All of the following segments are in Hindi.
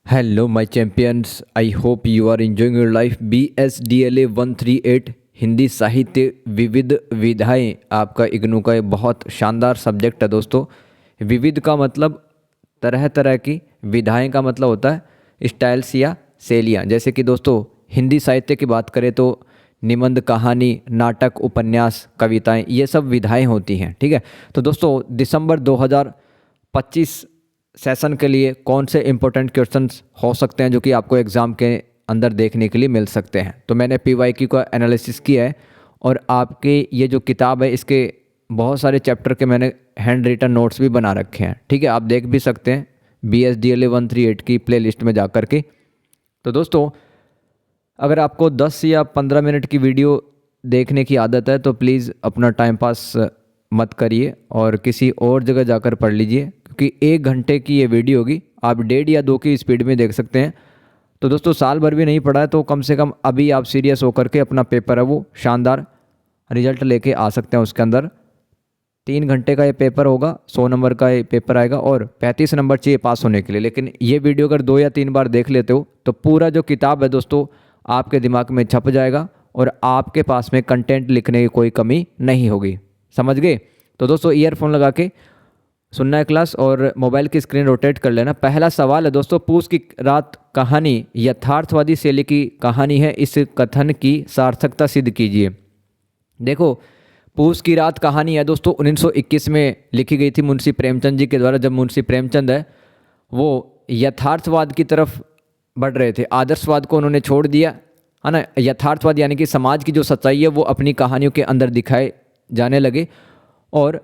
Hello my champions, I hope you are enjoying your life. BSDLA 138 Hindi साहित्य विविध विधाएं आपका इग्नू का एक बहुत शानदार सब्जेक्ट है दोस्तों। विविध का मतलब तरह तरह की, विधाएं का मतलब होता है स्टाइल्स या शैलियाँ। जैसे कि दोस्तों हिंदी साहित्य की बात करें तो निबंध, कहानी, नाटक, उपन्यास, कविताएं, ये सब विधाएं होती हैं। ठीक है, तो दोस्तों दिसंबर 2025 सेशन के लिए कौन से इंपॉर्टेंट क्वेश्चंस हो सकते हैं जो कि आपको एग्ज़ाम के अंदर देखने के लिए मिल सकते हैं। तो मैंने PYQ का एनालिसिस किया है और आपके ये जो किताब है इसके बहुत सारे चैप्टर के मैंने हैंड रिटन नोट्स भी बना रखे हैं। ठीक है, आप देख भी सकते हैं BSDLA 138 की प्लेलिस्ट में जा कर के। तो दोस्तों अगर आपको 10 या 15 मिनट की वीडियो देखने की आदत है तो प्लीज़ अपना टाइम पास मत करिए और किसी और जगह जाकर पढ़ लीजिए, क्योंकि 1 घंटे की ये वीडियो होगी, आप 1.5 या 2 की स्पीड में देख सकते हैं। तो दोस्तों साल भर भी नहीं पढ़ा है तो कम से कम अभी आप सीरियस होकर के अपना पेपर है वो शानदार रिजल्ट लेके आ सकते हैं। उसके अंदर 3 घंटे का ये पेपर होगा, 100 नंबर का ये पेपर आएगा और 35 नंबर चाहिए पास होने के लिए। लेकिन ये वीडियो अगर 2 या 3 बार देख लेते हो तो पूरा जो किताब है दोस्तों आपके दिमाग में छप जाएगा और आपके पास में कंटेंट लिखने की कोई कमी नहीं होगी। समझ गए? तो दोस्तों ईयरफोन लगा के सुनना है क्लास और मोबाइल की स्क्रीन रोटेट कर लेना। पहला सवाल है दोस्तों, पूस की रात कहानी यथार्थवादी शैली की कहानी है, इस कथन की सार्थकता सिद्ध कीजिए। देखो, पूस की रात कहानी है दोस्तों 1921 में लिखी गई थी मुंशी प्रेमचंद जी के द्वारा। जब मुंशी प्रेमचंद है वो यथार्थवाद की तरफ बढ़ रहे थे, आदर्शवाद को उन्होंने छोड़ दिया है ना। यथार्थवाद यानी कि समाज की जो सच्चाई है वो अपनी कहानियों के अंदर दिखाए जाने लगे। और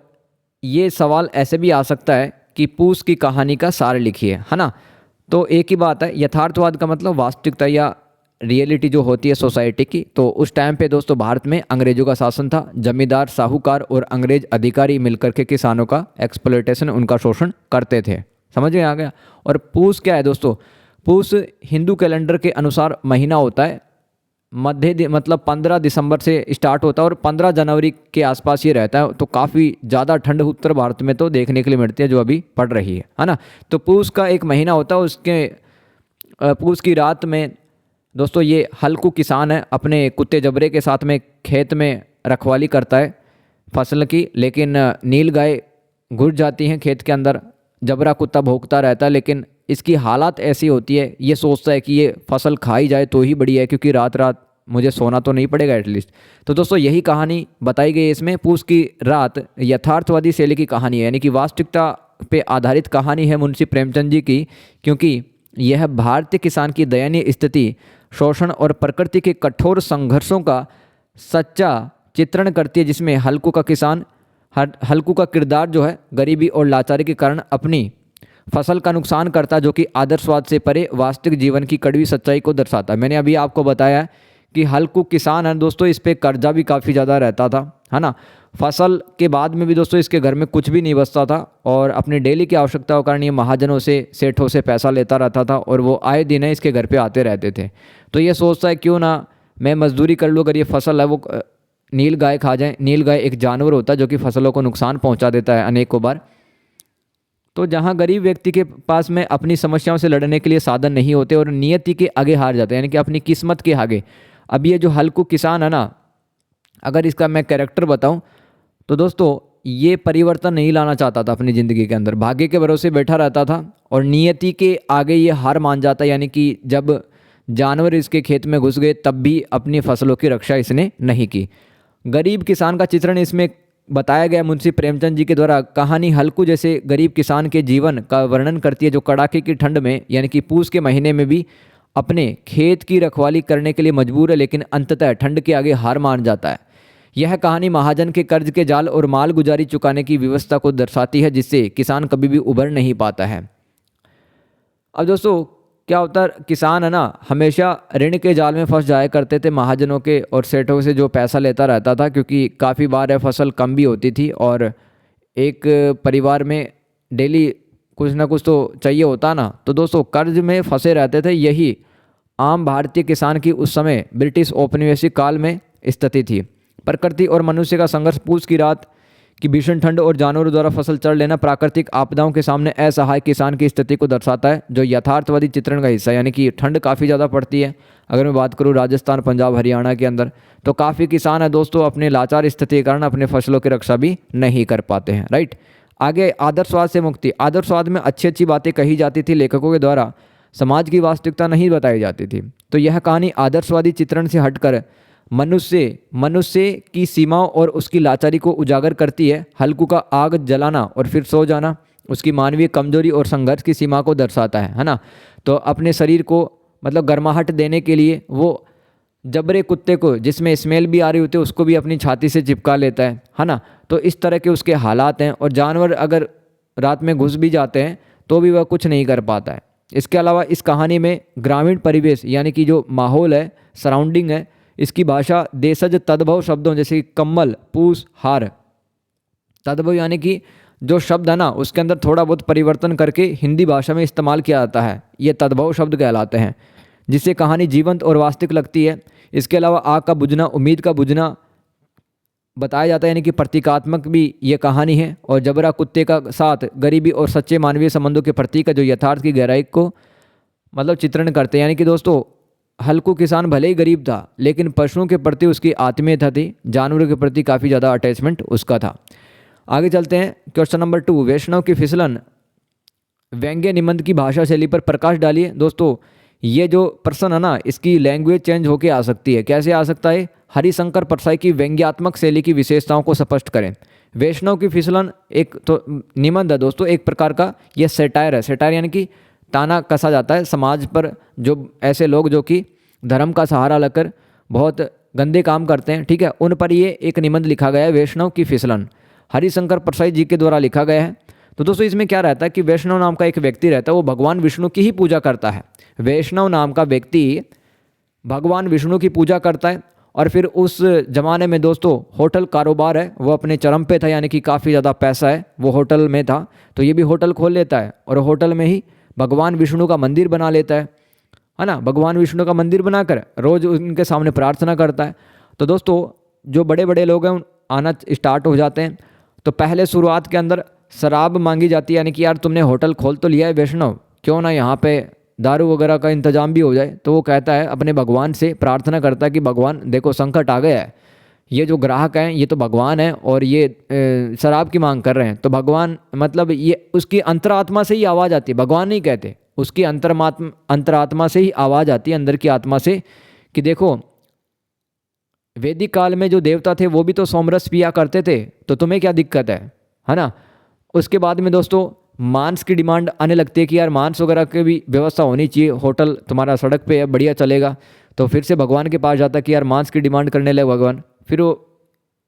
ये सवाल ऐसे भी आ सकता है कि पूस की कहानी का सार लिखिए, है ना। तो एक ही बात है, यथार्थवाद का मतलब वास्तविकता या रियलिटी जो होती है सोसाइटी की। तो उस टाइम पे दोस्तों भारत में अंग्रेजों का शासन था, जमींदार, साहूकार और अंग्रेज अधिकारी मिलकर के किसानों का एक्सप्लॉयटेशन, उनका शोषण करते थे। समझ में आ गया? और पूस क्या है दोस्तों? पूस हिंदू कैलेंडर के अनुसार महीना होता है, मतलब 15 दिसंबर से स्टार्ट होता है और 15 जनवरी के आसपास ये रहता है। तो काफ़ी ज़्यादा ठंड उत्तर भारत में तो देखने के लिए मिलती है जो अभी पड़ रही है ना। तो पूस का एक महीना होता है, उसके पूस की रात में दोस्तों ये हल्कू किसान है, अपने कुत्ते जबरे के साथ में खेत में रखवाली करता है फसल की। लेकिन नील गाय घुस जाती हैं खेत के अंदर, जबरा कुत्ता भौंकता रहता है, लेकिन इसकी हालात ऐसी होती है, ये सोचता है कि ये फसल खाई जाए तो ही बढ़िया है, क्योंकि रात रात मुझे सोना तो नहीं पड़ेगा एटलीस्ट। तो दोस्तों यही कहानी बताई गई है इसमें। पूस की रात यथार्थवादी शैली की कहानी है, यानी कि वास्तविकता पे आधारित कहानी है मुंशी प्रेमचंद जी की, क्योंकि यह भारतीय किसान की दयनीय स्थिति, शोषण और प्रकृति के कठोर संघर्षों का सच्चा चित्रण करती है, जिसमें हल्कू का किरदार जो है गरीबी और लाचारी के कारण अपनी फसल का नुकसान करता, जो कि आदर्शवाद से परे वास्तविक जीवन की कड़वी सच्चाई को दर्शाता है। मैंने अभी आपको बताया कि हल्कू किसान है दोस्तों, इस पे कर्जा भी काफ़ी ज़्यादा रहता था, है ना। फसल के बाद में भी दोस्तों इसके घर में कुछ भी नहीं बचता था और अपनी डेली की आवश्यकताओं के कारण ये महाजनों से, सेठों से पैसा लेता रहता था और वो आए दिन है इसके घर पे आते रहते थे। तो ये सोचता है क्यों ना मैं मजदूरी कर लूँ, अगर ये फसल है वो नील गाय खा जाए। नील गाय एक जानवर होता है जो कि फसलों को नुकसान पहुँचा देता है अनेकों बार। तो जहाँ गरीब व्यक्ति के पास में अपनी समस्याओं से लड़ने के लिए साधन नहीं होते और नियति के आगे हार जाते हैं, यानी कि अपनी किस्मत के आगे। अब ये जो हल्कू किसान है ना, अगर इसका मैं कैरेक्टर बताऊं तो दोस्तों ये परिवर्तन नहीं लाना चाहता था अपनी ज़िंदगी के अंदर, भाग्य के भरोसे बैठा रहता था और नियति के आगे ये हार मान जाता। यानी कि जब जानवर इसके खेत में घुस गए तब भी अपनी फसलों की रक्षा इसने नहीं की। गरीब किसान का चित्रण इसमें बताया गया मुंशी प्रेमचंद जी के द्वारा। कहानी हल्कू जैसे गरीब किसान के जीवन का वर्णन करती है, जो कड़ाके की ठंड में यानी कि पूस के महीने में भी अपने खेत की रखवाली करने के लिए मजबूर है, लेकिन अंततः ठंड के आगे हार मान जाता है। यह कहानी महाजन के कर्ज के जाल और माल गुजारी चुकाने की व्यवस्था को दर्शाती है, जिससे किसान कभी भी उभर नहीं पाता है। अब दोस्तों क्या होता है, किसान है ना हमेशा ऋण के जाल में फंस जाया करते थे, महाजनों के और सेठों से जो पैसा लेता रहता था, क्योंकि काफ़ी बार है फसल कम भी होती थी और एक परिवार में डेली कुछ ना कुछ तो चाहिए होता ना। तो दोस्तों कर्ज में फंसे रहते थे। यही आम भारतीय किसान की उस समय ब्रिटिश औपनिवेशिक काल में स्थिति थी। प्रकृति और मनुष्य का संघर्ष पूस की रात कि भीषण ठंड और जानवरों द्वारा फसल चढ़ लेना प्राकृतिक आपदाओं के सामने असहाय किसान की स्थिति को दर्शाता है, जो यथार्थवादी चित्रण का हिस्सा है। यानी कि ठंड काफ़ी ज़्यादा पड़ती है। अगर मैं बात करूँ राजस्थान, पंजाब, हरियाणा के अंदर, तो काफ़ी किसान है दोस्तों अपने लाचार स्थिति के कारण अपने फसलों की रक्षा भी नहीं कर पाते हैं। राइट। आगे आदर्शवाद से मुक्ति। आदर्शवाद में अच्छी अच्छी बातें कही जाती थी लेखकों के द्वारा, समाज की वास्तविकता नहीं बताई जाती थी। तो यह कहानी आदर्शवादी चित्रण से हटकर मनुष्य की सीमाओं और उसकी लाचारी को उजागर करती है। हल्कू का आग जलाना और फिर सो जाना उसकी मानवीय कमजोरी और संघर्ष की सीमा को दर्शाता है ना। तो अपने शरीर को मतलब गर्माहट देने के लिए वो जबरे कुत्ते को, जिसमें स्मेल भी आ रही होती है, उसको भी अपनी छाती से चिपका लेता है ना। तो इस तरह के उसके हालात हैं। और जानवर अगर रात में घुस भी जाते हैं तो भी वह कुछ नहीं कर पाता है। इसके अलावा इस कहानी में ग्रामीण परिवेश यानी कि जो माहौल है, सराउंडिंग है, इसकी भाषा देशज तद्भव शब्दों जैसे कम्बल, पूस, हार, तद्भव यानी कि जो शब्द है ना उसके अंदर थोड़ा बहुत परिवर्तन करके हिंदी भाषा में इस्तेमाल किया जाता है, ये तद्भव शब्द कहलाते हैं, जिससे कहानी जीवंत और वास्तविक लगती है। इसके अलावा आग का बुझना, उम्मीद का बुझना बताया जाता है, यानी कि प्रतीकात्मक भी ये कहानी है। और जबरा कुत्ते का साथ गरीबी और सच्चे मानवीय संबंधों के प्रतीक है, जो यथार्थ की गहराई को मतलब चित्रण करते हैं। यानी कि दोस्तों हल्कू किसान भले ही गरीब था लेकिन पशुओं के प्रति उसकी आत्मीयता थी, जानवरों के प्रति काफ़ी ज़्यादा अटैचमेंट उसका था। आगे चलते हैं। क्वेश्चन नंबर 2, वैष्णव की फिसलन व्यंग्य निबंध की भाषा शैली पर प्रकाश डालिए। दोस्तों ये जो प्रश्न है ना इसकी लैंग्वेज चेंज होके आ सकती है। कैसे आ सकता है? हरिशंकर परसाई की व्यंग्यात्मक शैली की विशेषताओं को स्पष्ट करें। वैष्णव की फिसलन एक तो निबंध है दोस्तों, एक प्रकार का यह सेटायर है। सेटायर यानी कि ताना कसा जाता है समाज पर, जो ऐसे लोग जो कि धर्म का सहारा लेकर बहुत गंदे काम करते हैं, ठीक है, उन पर ये एक निबंध लिखा गया है, वैष्णव की फिसलन, हरिशंकर परसाई जी के द्वारा लिखा गया है। तो दोस्तों इसमें क्या रहता है कि वैष्णव नाम का एक व्यक्ति रहता है, वो भगवान विष्णु की ही पूजा करता है। वैष्णव नाम का व्यक्ति भगवान विष्णु की पूजा करता है। और फिर उस ज़माने में दोस्तों होटल कारोबार है वो अपने चरम पे था, यानी कि काफ़ी ज़्यादा पैसा है, वो होटल में था, तो ये भी होटल खोल लेता है और होटल में ही भगवान विष्णु का मंदिर बना लेता है ना। भगवान विष्णु का मंदिर बनाकर रोज़ उनके सामने प्रार्थना करता है। तो दोस्तों जो बड़े बड़े लोग हैं आना स्टार्ट हो जाते हैं। तो पहले शुरुआत के अंदर शराब मांगी जाती है, यानी कि यार तुमने होटल खोल तो लिया है वैष्णव, क्यों ना यहाँ पे दारू वगैरह का इंतजाम भी हो जाए। तो वो कहता है, अपने भगवान से प्रार्थना करता है कि भगवान देखो संकट आ गया है, ये जो ग्राहक हैं ये तो भगवान है और ये शराब की मांग कर रहे हैं। तो भगवान मतलब ये उसकी अंतरात्मा से ही आवाज़ आती है, भगवान नहीं कहते, उसकी अंतरात्मा से ही आवाज़ आती है, अंदर की आत्मा से, कि देखो वैदिक काल में जो देवता थे वो भी तो सोमरस पिया करते थे, तो तुम्हें क्या दिक्कत है ना। उसके बाद में दोस्तों मांस की डिमांड आने लगती है कि यार मांस वगैरह की भी व्यवस्था होनी चाहिए, होटल तुम्हारा सड़क पे है बढ़िया चलेगा। तो फिर से भगवान के पास जाता है कि यार मांस की डिमांड करने लगे भगवान। फिर वो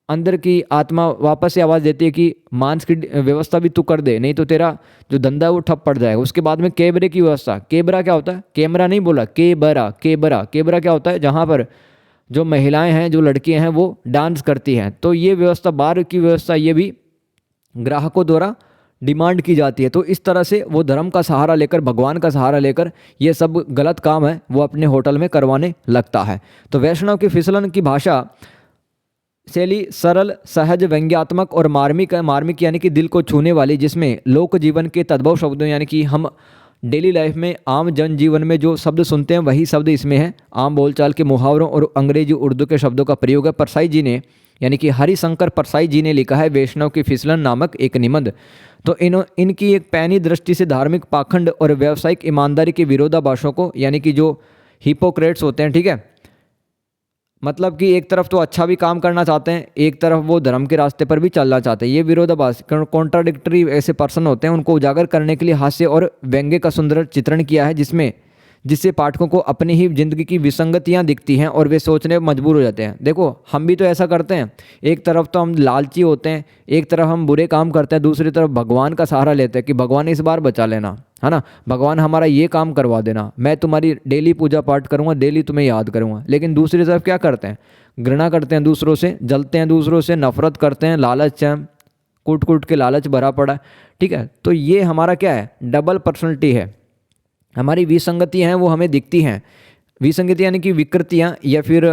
अंदर की आत्मा वापस से आवाज़ देती है कि मांस की व्यवस्था भी तू कर दे, नहीं तो तेरा जो धंधा है वो ठप पड़ जाएगा। उसके बाद में कैबरे की व्यवस्था। कैबरा क्या होता है? कैमरा नहीं बोला, केबरा। कैबरा क्या होता है? जहाँ पर जो महिलाएं हैं, जो लड़कियां हैं वो डांस करती हैं। तो ये व्यवस्था, बार की व्यवस्था, ये भी ग्राहकों द्वारा डिमांड की जाती है। तो इस तरह से वो धर्म का सहारा लेकर, भगवान का सहारा लेकर ये सब गलत काम है वो अपने होटल में करवाने लगता है। तो वैष्णव की फिसलन की भाषा शैली सरल, सहज, व्यंग्यात्मक और मार्मिक है। मार्मिक यानी कि दिल को छूने वाली, जिसमें लोक जीवन के तद्भव शब्दों, यानी कि हम डेली लाइफ में आम जनजीवन में जो शब्द सुनते हैं वही शब्द इसमें है। आम बोलचाल के मुहावरों और अंग्रेजी उर्दू के शब्दों का प्रयोग है। परसाई जी ने, यानी कि हरिशंकर परसाई जी ने लिखा है वैष्णव की फिसलन नामक एक निबंध। तो इनकी एक पैनी दृष्टि से धार्मिक पाखंड और व्यावसायिक ईमानदारी के विरोधाभासों को, यानी कि जो हिपोक्रेट्स होते हैं, ठीक है, मतलब कि एक तरफ तो अच्छा भी काम करना चाहते हैं, एक तरफ वो धर्म के रास्ते पर भी चलना चाहते हैं, ये विरोधाभास कॉन्ट्राडिक्टरी ऐसे पर्सन होते हैं, उनको उजागर करने के लिए हास्य और व्यंग्य का सुंदर चित्रण किया है, जिससे पाठकों को अपनी ही जिंदगी की विसंगतियां दिखती हैं और वे सोचने मजबूर हो जाते हैं। देखो हम भी तो ऐसा करते हैं, एक तरफ तो हम लालची होते हैं, एक तरफ हम बुरे काम करते हैं, दूसरी तरफ भगवान का सहारा लेते हैं कि भगवान इस बार बचा लेना, है ना, भगवान हमारा ये काम करवा देना, मैं तुम्हारी डेली पूजा पाठ करूँगा, डेली तुम्हें याद करूँगा। लेकिन दूसरी तरफ क्या करते हैं? घृणा करते हैं दूसरों से, जलते हैं दूसरों से, नफरत करते हैं, लालच है, कूट कूट के लालच भरा पड़ा है, ठीक है। तो ये हमारा क्या है? डबल पर्सनैलिटी है। हमारी विसंगतियाँ हैं वो हमें दिखती हैं। विसंगति यानी कि विकृतियाँ या फिर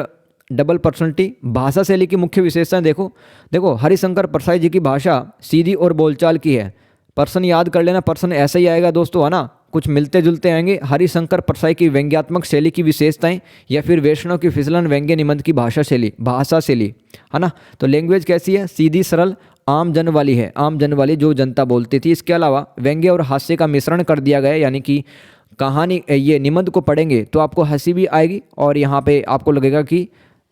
डबल पर्सनलिटी। भाषा शैली की मुख्य विशेषताएं देखो देखो हरिशंकर परसाई जी की भाषा सीधी और बोलचाल की है। पर्सन याद कर लेना, पर्सन ऐसा ही आएगा दोस्तों, है ना, कुछ मिलते जुलते आएंगे। हरिशंकर परसाई की व्यंग्यात्मक शैली की विशेषताएं, या फिर वैष्णव की फिसलन व्यंग्य निबंध की भाषा शैली, है ना। तो लैंग्वेज कैसी है, सीधी सरल आम जन वाली है, आम जन वाली जो जनता बोलती थी। इसके अलावा व्यंग्य और हास्य का मिश्रण कर दिया गया है, यानी कि कहानी ये निबंध को पढ़ेंगे तो आपको हंसी भी आएगी और यहाँ पे आपको लगेगा कि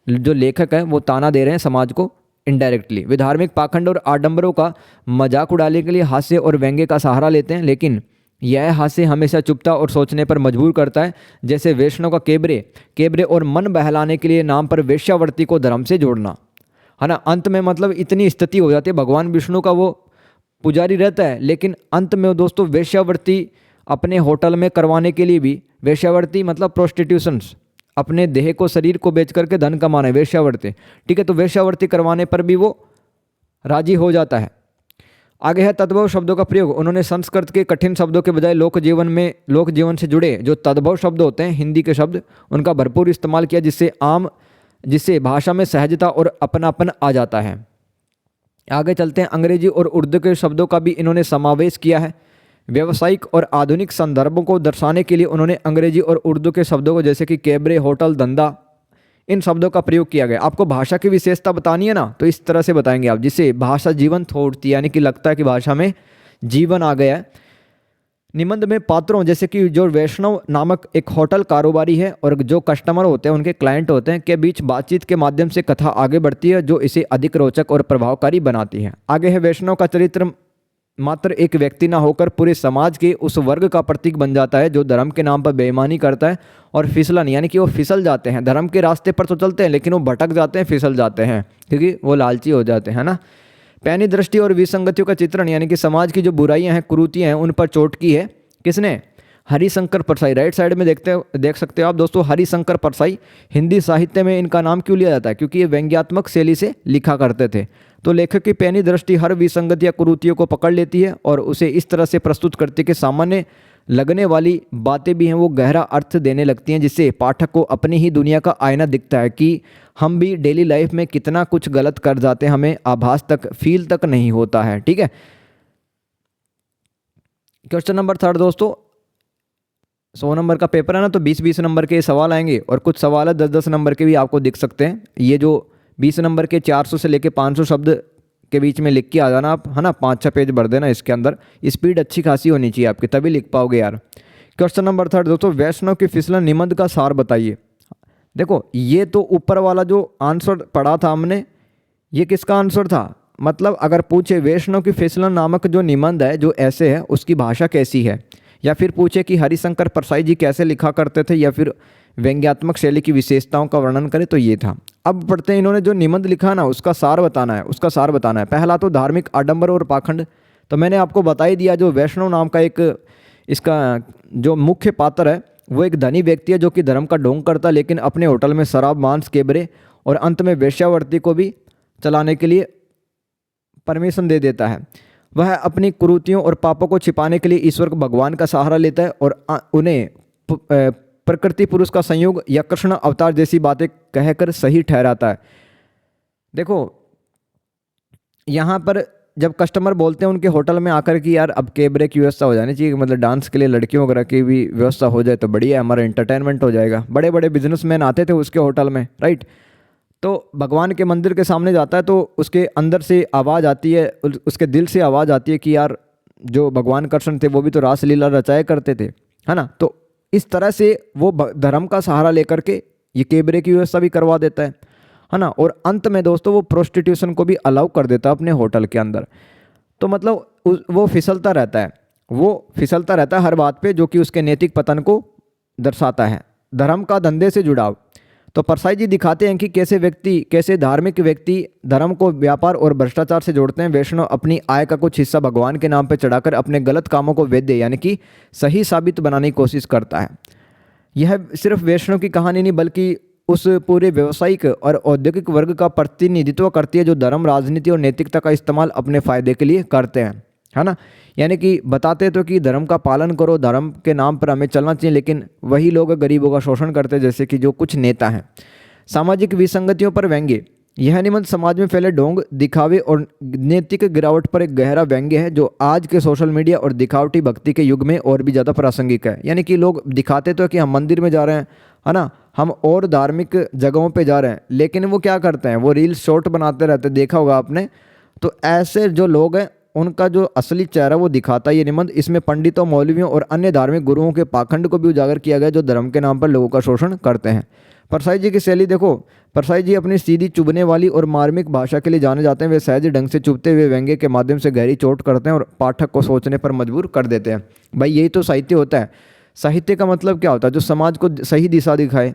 जो लेखक है वो ताना दे रहे हैं समाज को इनडायरेक्टली। वे धार्मिक पाखंड और आडंबरों का मजाक उड़ाने के लिए हास्य और व्यंग्य का सहारा लेते हैं, लेकिन यह हास्य हमेशा चुपता और सोचने पर मजबूर करता है। जैसे वैष्णव का केबरे और मन बहलाने के लिए नाम पर वेश्यावर्ती को धर्म से जोड़ना, है ना। अंत में मतलब इतनी स्थिति हो जाती है, भगवान विष्णु का वो पुजारी रहता है, लेकिन अंत में दोस्तों वेश्यावर्ती अपने होटल में करवाने के लिए भी, वेश्यावर्ती मतलब प्रोस्टिट्यूशंस, अपने देह को शरीर को बेच करके धन कमाना है वेश्यावर्ती, ठीक है। तो वेश्यावर्ती करवाने पर भी वो राजी हो जाता है। आगे है तद्भव शब्दों का प्रयोग। उन्होंने संस्कृत के कठिन शब्दों के बजाय लोक जीवन से जुड़े जो तद्भव शब्द होते हैं, हिंदी के शब्द, उनका भरपूर इस्तेमाल किया, जिससे भाषा में सहजता और अपनापन आ जाता है। आगे चलते हैं, अंग्रेजी और उर्दू के शब्दों का भी इन्होंने समावेश किया है। व्यावसायिक और आधुनिक संदर्भों को दर्शाने के लिए उन्होंने अंग्रेजी और उर्दू के शब्दों को, जैसे कि कैबरे, होटल, धंधा, इन शब्दों का प्रयोग किया गया। आपको भाषा की विशेषता बतानी है ना, तो इस तरह से बताएंगे आप, जिससे भाषा जीवंत हो उठती है, यानी कि लगता है कि भाषा में जीवन आ गया है। निबंध में पात्रों, जैसे कि जो वैष्णव नामक एक होटल कारोबारी है और जो कस्टमर होते हैं, उनके क्लाइंट होते हैं, के बीच बातचीत के माध्यम से कथा आगे बढ़ती है, जो इसे अधिक रोचक और प्रभावकारी बनाती है। आगे है, वैष्णव का चरित्र मात्र एक व्यक्ति ना होकर पूरे समाज के उस वर्ग का प्रतीक बन जाता है जो धर्म के नाम पर बेईमानी करता है और फिसलन, यानी कि वो फिसल जाते हैं। धर्म के रास्ते पर तो चलते हैं लेकिन वो भटक जाते हैं, फिसल जाते हैं, क्योंकि वो लालची हो जाते हैं ना। पैनी दृष्टि और विसंगतियों का चित्रण, यानी कि समाज की जो बुराइयां हैं, कुरीतियां हैं, उन पर चोट की है किसने, हरिशंकर परसाई। राइट साइड में देख सकते हो आप दोस्तों, हरिशंकर परसाई। हिंदी साहित्य में इनका नाम क्यों लिया जाता है, क्योंकि ये व्यंग्यात्मक शैली से लिखा करते थे। तो लेखक की पैनी दृष्टि हर विसंगति या कुरीतियों को पकड़ लेती है और उसे इस तरह से प्रस्तुत करती है कि सामान्य लगने वाली बातें भी हैं वो गहरा अर्थ देने लगती हैं, जिससे पाठक को अपनी ही दुनिया का आईना दिखता है कि हम भी डेली लाइफ में कितना कुछ गलत कर जाते हैं, हमें आभास तक, फील तक नहीं होता है। ठीक है, क्वेश्चन नंबर 3 दोस्तों, 100 नंबर का पेपर है ना, तो 20-20 नंबर के सवाल आएंगे और कुछ सवाल है 10-10 नंबर के भी आपको दिख सकते हैं। ये जो 20 नंबर के 400 से लेके 500 शब्द के बीच में लिख के आ जाना आप, है ना, 5-6 पेज भर देना इसके अंदर। स्पीड अच्छी खासी होनी चाहिए आपकी, तभी लिख पाओगे यार। क्वेश्चन नंबर 3 दोस्तों, वैष्णव की फिसलन निबंध का सार बताइए। देखो ये तो ऊपर वाला जो आंसर पढ़ा था हमने, ये किसका आंसर था, मतलब अगर पूछे वैष्णव की फिसलन नामक जो निबंध है, जो ऐसे है, उसकी भाषा कैसी है, या फिर पूछे कि हरिशंकर परसाई जी कैसे लिखा करते थे, या फिर व्यंग्यात्मक शैली की विशेषताओं का वर्णन करें, तो ये था। अब पढ़ते हैं, इन्होंने जो निबंध लिखा ना, उसका सार बताना है, उसका सार बताना है। पहला तो धार्मिक आडंबर और पाखंड, तो मैंने आपको बता ही दिया। जो वैष्णव नाम का एक इसका जो मुख्य पात्र है, वो एक धनी व्यक्ति है जो कि धर्म का ढोंग करता है, लेकिन अपने होटल में शराब, मांस, केबरे और अंत में वेश्यावर्ती को भी चलाने के लिए परमिशन दे देता है। वह अपनी कुरीतियों और पापों को छिपाने के लिए ईश्वर को, भगवान का सहारा लेता है और उन्हें प्रकृति पुरुष का संयोग या कृष्ण अवतार जैसी बातें कहकर सही ठहराता है। देखो यहाँ पर जब कस्टमर बोलते हैं उनके होटल में आकर कि यार अब कैबरे की व्यवस्था हो जानी चाहिए, मतलब डांस के लिए लड़कियों वगैरह की भी व्यवस्था हो जाए तो बढ़िया है, हमारा एंटरटेनमेंट हो जाएगा। बड़े बड़े बिजनेसमैन आते थे उसके होटल में, राइट। तो भगवान के मंदिर के सामने जाता है तो उसके अंदर से आवाज़ आती है, उसके दिल से आवाज़ आती है कि यार जो भगवान कृष्ण थे वो भी तो रासलीला रचाया करते थे, है ना। तो इस तरह से वो धर्म का सहारा लेकर के ये कैबरे की व्यवस्था भी करवा देता है ना। और अंत में दोस्तों वो प्रोस्टिट्यूशन को भी अलाउ कर देता है अपने होटल के अंदर। तो मतलब वो फिसलता रहता है हर बात पे, जो कि उसके नैतिक पतन को दर्शाता है। धर्म का धंधे से जुड़ाव, तो परसाई जी दिखाते हैं कि कैसे धार्मिक व्यक्ति धर्म को व्यापार और भ्रष्टाचार से जोड़ते हैं। वैष्णव अपनी आय का कुछ हिस्सा भगवान के नाम पर चढ़ाकर अपने गलत कामों को वैध, यानी कि सही साबित बनाने की कोशिश करता है। यह सिर्फ वैष्णव की कहानी नहीं बल्कि उस पूरे व्यावसायिक और औद्योगिक वर्ग का प्रतिनिधित्व करती है जो धर्म, राजनीति और नैतिकता का इस्तेमाल अपने फायदे के लिए करते हैं, है ना। यानी कि बताते तो कि धर्म का पालन करो, धर्म के नाम पर हमें चलना चाहिए, लेकिन वही लोग गरीबों का शोषण करते हैं, जैसे कि जो कुछ नेता हैं। सामाजिक विसंगतियों पर व्यंग्य। यह निबंध समाज में फैले ढोंग, दिखावे और नैतिक गिरावट पर एक गहरा व्यंग्य है, जो आज के सोशल मीडिया और दिखावटी भक्ति के युग में और भी ज़्यादा प्रासंगिक है। यानी कि लोग दिखाते तो है कि हम मंदिर में जा रहे हैं, है ना, हम और धार्मिक जगहों पे जा रहे हैं, लेकिन वो क्या करते हैं, वो रील्स शॉर्ट बनाते रहते हैं, देखा होगा आपने। तो ऐसे जो लोग हैं उनका जो असली चेहरा वो दिखाता है ये निबंध। इसमें पंडितों, मौलवियों और अन्य धार्मिक गुरुओं के पाखंड को भी उजागर किया गया, जो धर्म के नाम पर लोगों का शोषण करते हैं। परसाई जी की शैली देखो, परसाई जी अपनी सीधी, चुभने वाली और मार्मिक भाषा के लिए जाने जाते हैं। वे सहज ढंग से चुभते हुए व्यंग्य के माध्यम से गहरी चोट करते हैं और पाठक को सोचने पर मजबूर कर देते हैं। भाई यही तो साहित्य होता है। साहित्य का मतलब क्या होता है, जो समाज को सही दिशा दिखाए,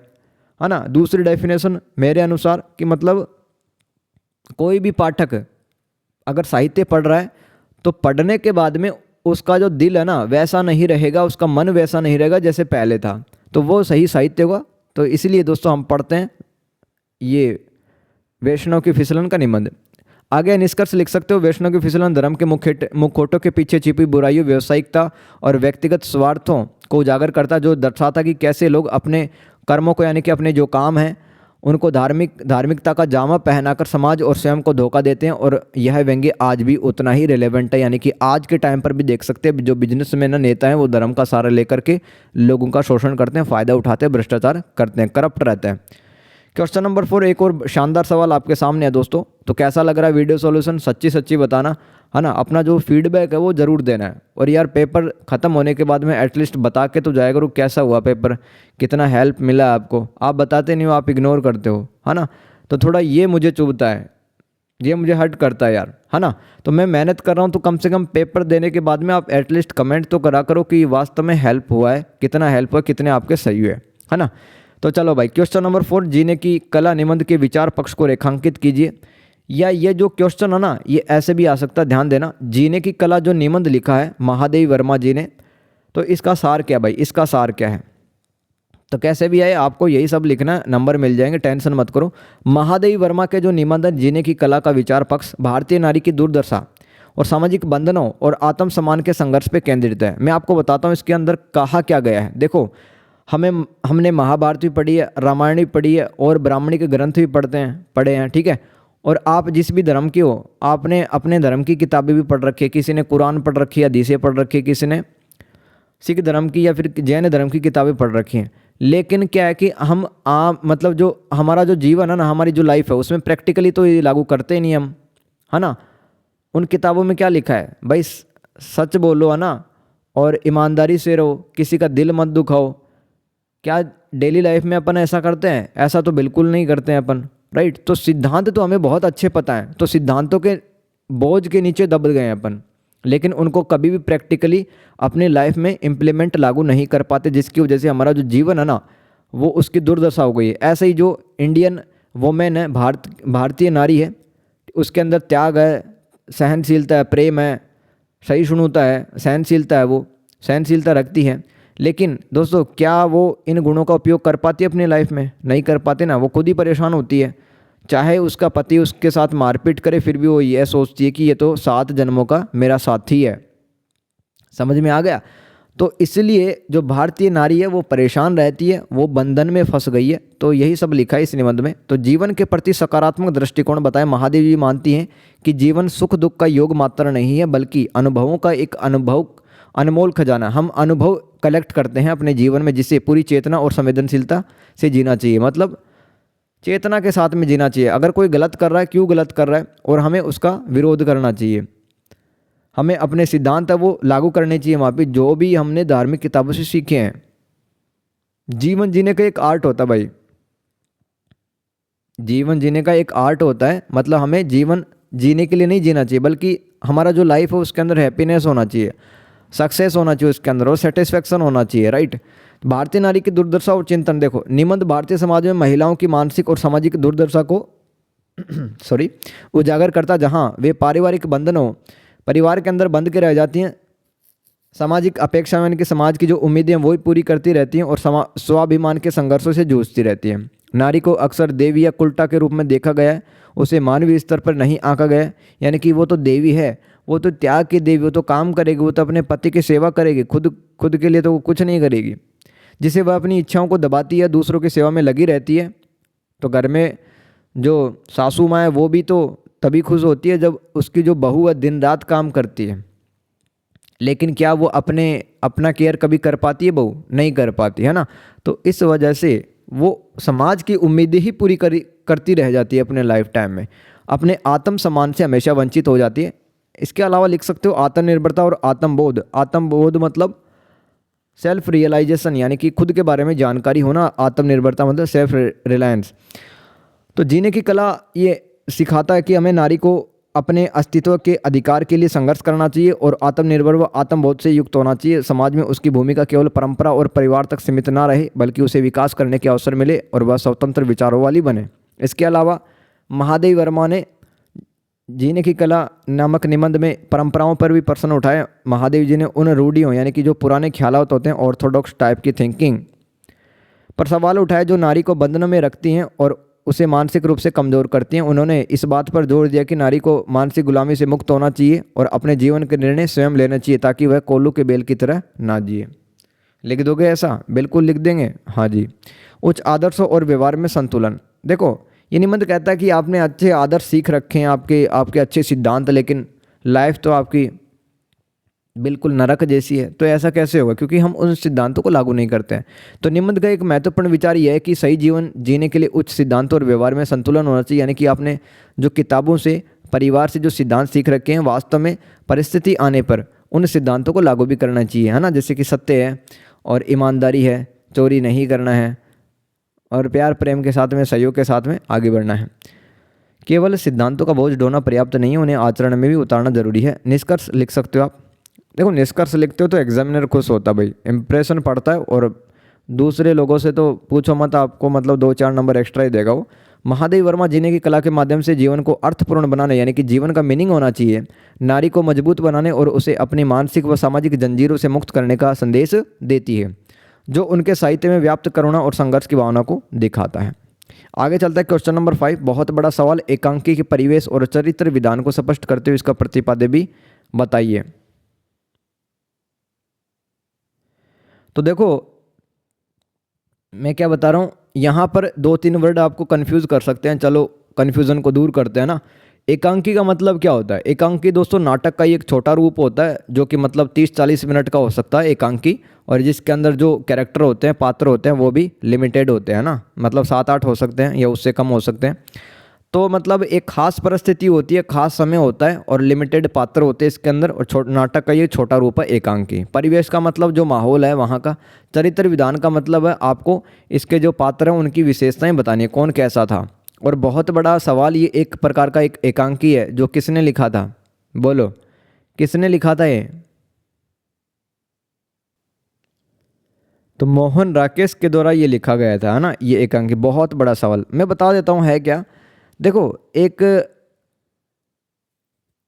है ना। दूसरी डेफिनेशन मेरे अनुसार कि मतलब कोई भी पाठक अगर साहित्य पढ़ रहा है तो पढ़ने के बाद में उसका जो दिल है ना वैसा नहीं रहेगा, उसका मन वैसा नहीं रहेगा जैसे पहले था, तो वो सही साहित्य होगा। तो इसलिए दोस्तों हम पढ़ते हैं ये वैष्णव की फिसलन का निबंध। आगे निष्कर्ष लिख सकते हो, वैष्णव की फिसलन धर्म के मुखौटों के पीछे छिपी बुराइयों, व्यावसायिकता और व्यक्तिगत स्वार्थों को उजागर करता, जो दर्शाता कि कैसे लोग अपने कर्मों को, यानी कि अपने जो काम हैं उनको धार्मिकता का जामा पहनाकर समाज और स्वयं को धोखा देते हैं। और यह व्यंग्य आज भी उतना ही रिलेवेंट है, यानी कि आज के टाइम पर भी देख सकते हैं जो बिजनेसमैन नेता हैं वो धर्म का सहारा लेकर के लोगों का शोषण करते हैं, फ़ायदा उठाते हैं, भ्रष्टाचार करते हैं, करप्ट रहते हैं। क्वेश्चन नंबर 4, एक और शानदार सवाल आपके सामने है दोस्तों। तो कैसा लग रहा है वीडियो सॉल्यूशन, सच्ची बताना, है ना। अपना जो फीडबैक है वो ज़रूर देना है। और यार पेपर ख़त्म होने के बाद में एटलीस्ट बता के तो जाया करो कैसा हुआ पेपर, कितना हेल्प मिला आपको। आप बताते नहीं हो, आप इग्नोर करते हो, है ना। तो थोड़ा ये मुझे चुभता है, ये मुझे हर्ट करता है यार, है ना। तो मैं मेहनत कर रहा हूँ, तो कम से कम पेपर देने के बाद में आप एटलीस्ट कमेंट तो करा करो कि वास्तव में हेल्प हुआ है, कितना हेल्प हुआ, कितने आपके सही हुए, है ना। तो चलो भाई, क्वेश्चन नंबर 4, जीने की कला निबंध के विचार पक्ष को रेखांकित कीजिए। या ये जो क्वेश्चन है ना ये ऐसे भी आ सकता है, ध्यान देना। जीने की कला जो निबंध लिखा है महादेवी वर्मा जी ने, तो इसका सार क्या भाई, इसका सार क्या है। तो कैसे भी आए आपको यही सब लिखना है, नंबर मिल जाएंगे, टेंशन मत करो। महादेवी वर्मा के जो निबंध है जीने की कला का विचार पक्ष भारतीय नारी की दुर्दशा और सामाजिक बंधनों और आत्मसम्मान के संघर्ष पे केंद्रित है। मैं आपको बताता हूँ इसके अंदर कहा क्या गया है। देखो, हमने महाभारत भी पढ़ी है, रामायण भी पढ़ी है और ब्राह्मणी के ग्रंथ भी पढ़े हैं, ठीक है। और आप जिस भी धर्म के हो, आपने अपने धर्म की किताबें भी पढ़ रखी है, किसी ने कुरान पढ़ रखी है, हदीसें पढ़ रखी है, किसी ने सिख धर्म की या फिर जैन धर्म की किताबें पढ़ रखी हैं। लेकिन क्या है कि हम मतलब जो हमारा जो जीवन है ना, हमारी जो लाइफ है उसमें प्रैक्टिकली तो ये लागू करते ही नहीं हम, है ना। उन किताबों में क्या लिखा है भाई, सच बोलो, है ना, और ईमानदारी से रहो, किसी का दिल मत दुखाओ। क्या डेली लाइफ में अपन ऐसा करते हैं? ऐसा तो बिल्कुल नहीं करते हैं अपन, राइट। तो सिद्धांत तो हमें बहुत अच्छे पता है, तो सिद्धांतों के बोझ के नीचे दब गए हैं अपन, लेकिन उनको कभी भी प्रैक्टिकली अपनी लाइफ में इम्प्लीमेंट लागू नहीं कर पाते, जिसकी वजह से हमारा जो जीवन है ना वो उसकी दुर्दशा हो गई है। ऐसे ही जो इंडियन वोमेन है, भारतीय नारी है, उसके अंदर त्याग है, सहनशीलता है, प्रेम है, सहिष्णुता है, सहनशीलता है, वो सहनशीलता रखती है। लेकिन दोस्तों क्या वो इन गुणों का उपयोग कर पाती है अपनी लाइफ में? नहीं कर पाते ना, वो खुद ही परेशान होती है। चाहे उसका पति उसके साथ मारपीट करे फिर भी वो ये सोचती है कि ये तो 7 जन्मों का मेरा साथी है। समझ में आ गया? तो इसलिए जो भारतीय नारी है वो परेशान रहती है, वो बंधन में फंस गई है। तो यही सब लिखा है इस निबंध में। तो जीवन के प्रति सकारात्मक दृष्टिकोण बताएं। महादेव जी मानती हैं कि जीवन सुख दुख का योग मात्र नहीं है, बल्कि अनुभवों का एक अनमोल खजाना। हम अनुभव कलेक्ट करते हैं अपने जीवन में, जिसे पूरी चेतना और संवेदनशीलता से जीना चाहिए। मतलब चेतना के साथ में जीना चाहिए। अगर कोई गलत कर रहा है, क्यों गलत कर रहा है, और हमें उसका विरोध करना चाहिए। हमें अपने सिद्धांत है वो लागू करने चाहिए वहाँ पे, जो भी हमने धार्मिक किताबों से सीखे हैं। जीवन जीने का एक आर्ट होता है भाई, जीवन जीने का एक आर्ट होता है। मतलब हमें जीवन जीने के लिए नहीं जीना चाहिए, बल्कि हमारा जो लाइफ है उसके अंदर हैप्पीनेस होना चाहिए, सक्सेस होना चाहिए उसके अंदर, और सेटिस्फेक्शन होना चाहिए, राइट। भारतीय नारी की दुर्दशा और चिंतन देखो। निबंध भारतीय समाज में महिलाओं की मानसिक और सामाजिक दुर्दशा को उजागर करता, जहाँ वे पारिवारिक बंधनों, परिवार के अंदर बंध के रह जाती हैं। सामाजिक अपेक्षा में इनके समाज की जो उम्मीदें हैं वही पूरी करती रहती हैं, और स्वाभिमान के संघर्षों से जूझती रहती हैं। नारी को अक्सर देवी या कुल्टा के रूप में देखा गया है, उसे मानवीय स्तर पर नहीं आंका गया है। यानी कि वो तो देवी है, वो तो त्याग की देवी, वो तो काम करेगी, वो तो अपने पति की सेवा करेगी, खुद के लिए तो वो कुछ नहीं करेगी। जिसे वह अपनी इच्छाओं को दबाती है, दूसरों की सेवा में लगी रहती है, तो घर में जो सासू माँ है वो भी तो तभी खुश होती है जब उसकी जो बहू है दिन रात काम करती है, लेकिन क्या वो अपना केयर कभी कर पाती है? बहू नहीं कर पाती है ना। तो इस वजह से वो समाज की उम्मीदें ही पूरी करती रह जाती है अपने लाइफ टाइम में, अपने आत्म सम्मान से हमेशा वंचित हो जाती है। इसके अलावा लिख सकते हो आत्मनिर्भरता और आत्मबोध। आत्मबोध मतलब सेल्फ रियलाइजेशन, यानी कि खुद के बारे में जानकारी होना। आत्मनिर्भरता मतलब सेल्फ रिलायंस। तो जीने की कला ये सिखाता है कि हमें नारी को अपने अस्तित्व के अधिकार के लिए संघर्ष करना चाहिए और आत्मनिर्भर व आत्मबोध से युक्त होना चाहिए। समाज में उसकी भूमिका केवल परंपरा और परिवार तक सीमित ना रहे, बल्कि उसे विकास करने के अवसर मिले और वह स्वतंत्र विचारों वाली बने। इसके अलावा महादेव वर्मा ने जीने की कला नामक निबंध में परंपराओं पर भी प्रश्न उठाए। महादेव जी ने उन रूढ़ियों यानी कि जो पुराने ख्यालात होते हैं, ऑर्थोडॉक्स टाइप की थिंकिंग पर सवाल उठाए जो नारी को बंधन में रखती हैं और उसे मानसिक रूप से कमज़ोर करती हैं। उन्होंने इस बात पर जोर दिया कि नारी को मानसिक गुलामी से मुक्त होना चाहिए और अपने जीवन के निर्णय स्वयं लेना चाहिए, ताकि वह कोल्लू के बेल की तरह ना जिए। लिख दोगे ऐसा? बिल्कुल लिख देंगे, हाँ जी। उच्च आदर्शों और व्यवहार में संतुलन। देखो ये निबंध कहता है कि आपने अच्छे आदर्श सीख रखे हैं, आपके अच्छे सिद्धांत, लेकिन लाइफ तो आपकी बिल्कुल नरक जैसी है। तो ऐसा कैसे होगा? क्योंकि हम उन सिद्धांतों को लागू नहीं करते हैं। तो निबंध का एक महत्वपूर्ण विचार यह है कि सही जीवन जीने के लिए उच्च सिद्धांतों और व्यवहार में संतुलन होना चाहिए। यानी कि आपने जो किताबों से, परिवार से जो सिद्धांत सीख रखे हैं, वास्तव में परिस्थिति आने पर उन सिद्धांतों को लागू भी करना चाहिए, है ना। जैसे कि सत्य है और ईमानदारी है, चोरी नहीं करना है और प्यार प्रेम के साथ में, सहयोग के साथ में आगे बढ़ना है। केवल सिद्धांतों का बोझ ढोना पर्याप्त नहीं है, उन्हें आचरण में भी उतारना जरूरी है। निष्कर्ष लिख सकते हो आप। देखो निष्कर्ष लिखते हो तो एग्जामिनर खुश होता भाई, इंप्रेशन पड़ता है, और दूसरे लोगों से तो पूछो मत, आपको मतलब 2-4 नंबर एक्स्ट्रा ही देगा वो। महादेव वर्मा जीने की कला के माध्यम से जीवन को अर्थपूर्ण बनाने, यानी कि जीवन का मीनिंग होना चाहिए, नारी को मजबूत बनाने और उसे अपनी मानसिक व सामाजिक जंजीरों से मुक्त करने का संदेश देती है, जो उनके साहित्य में व्याप्त करुणा और संघर्ष की भावना को दिखाता है। आगे चलता है क्वेश्चन नंबर 5। बहुत बड़ा सवाल। एकांकी के परिवेश और चरित्र विधान को स्पष्ट करते हुए इसका प्रतिपाद्य भी बताइए। तो देखो मैं क्या बता रहा हूँ, यहाँ पर 2-3 वर्ड आपको कंफ्यूज कर सकते हैं। चलो कंफ्यूजन को दूर करते हैं ना। एकांकी का मतलब क्या होता है? एकांकी दोस्तों नाटक का ही एक छोटा रूप होता है, जो कि मतलब 30-40 मिनट का हो सकता है एकांकी, और जिसके अंदर जो कैरेक्टर होते हैं, पात्र होते हैं, वो भी लिमिटेड होते हैं ना, मतलब 7-8 हो सकते हैं या उससे कम हो सकते हैं। तो मतलब एक खास परिस्थिति होती है, खास समय होता है और लिमिटेड पात्र होते हैं इसके अंदर, और नाटक का ये छोटा रूप है एकांकी। परिवेश का मतलब जो माहौल है वहाँ का। चरित्र विधान का मतलब है आपको इसके जो पात्र हैं उनकी विशेषताएं बतानी है, कौन कैसा था। और बहुत बड़ा सवाल, ये एक प्रकार का एक एकांकी है, जो किसने लिखा था? बोलो किसने लिखा था ये? तो मोहन राकेश के द्वारा ये लिखा गया था, है ना, ये एकांकी। बहुत बड़ा सवाल, मैं बता देता हूँ है क्या। देखो एक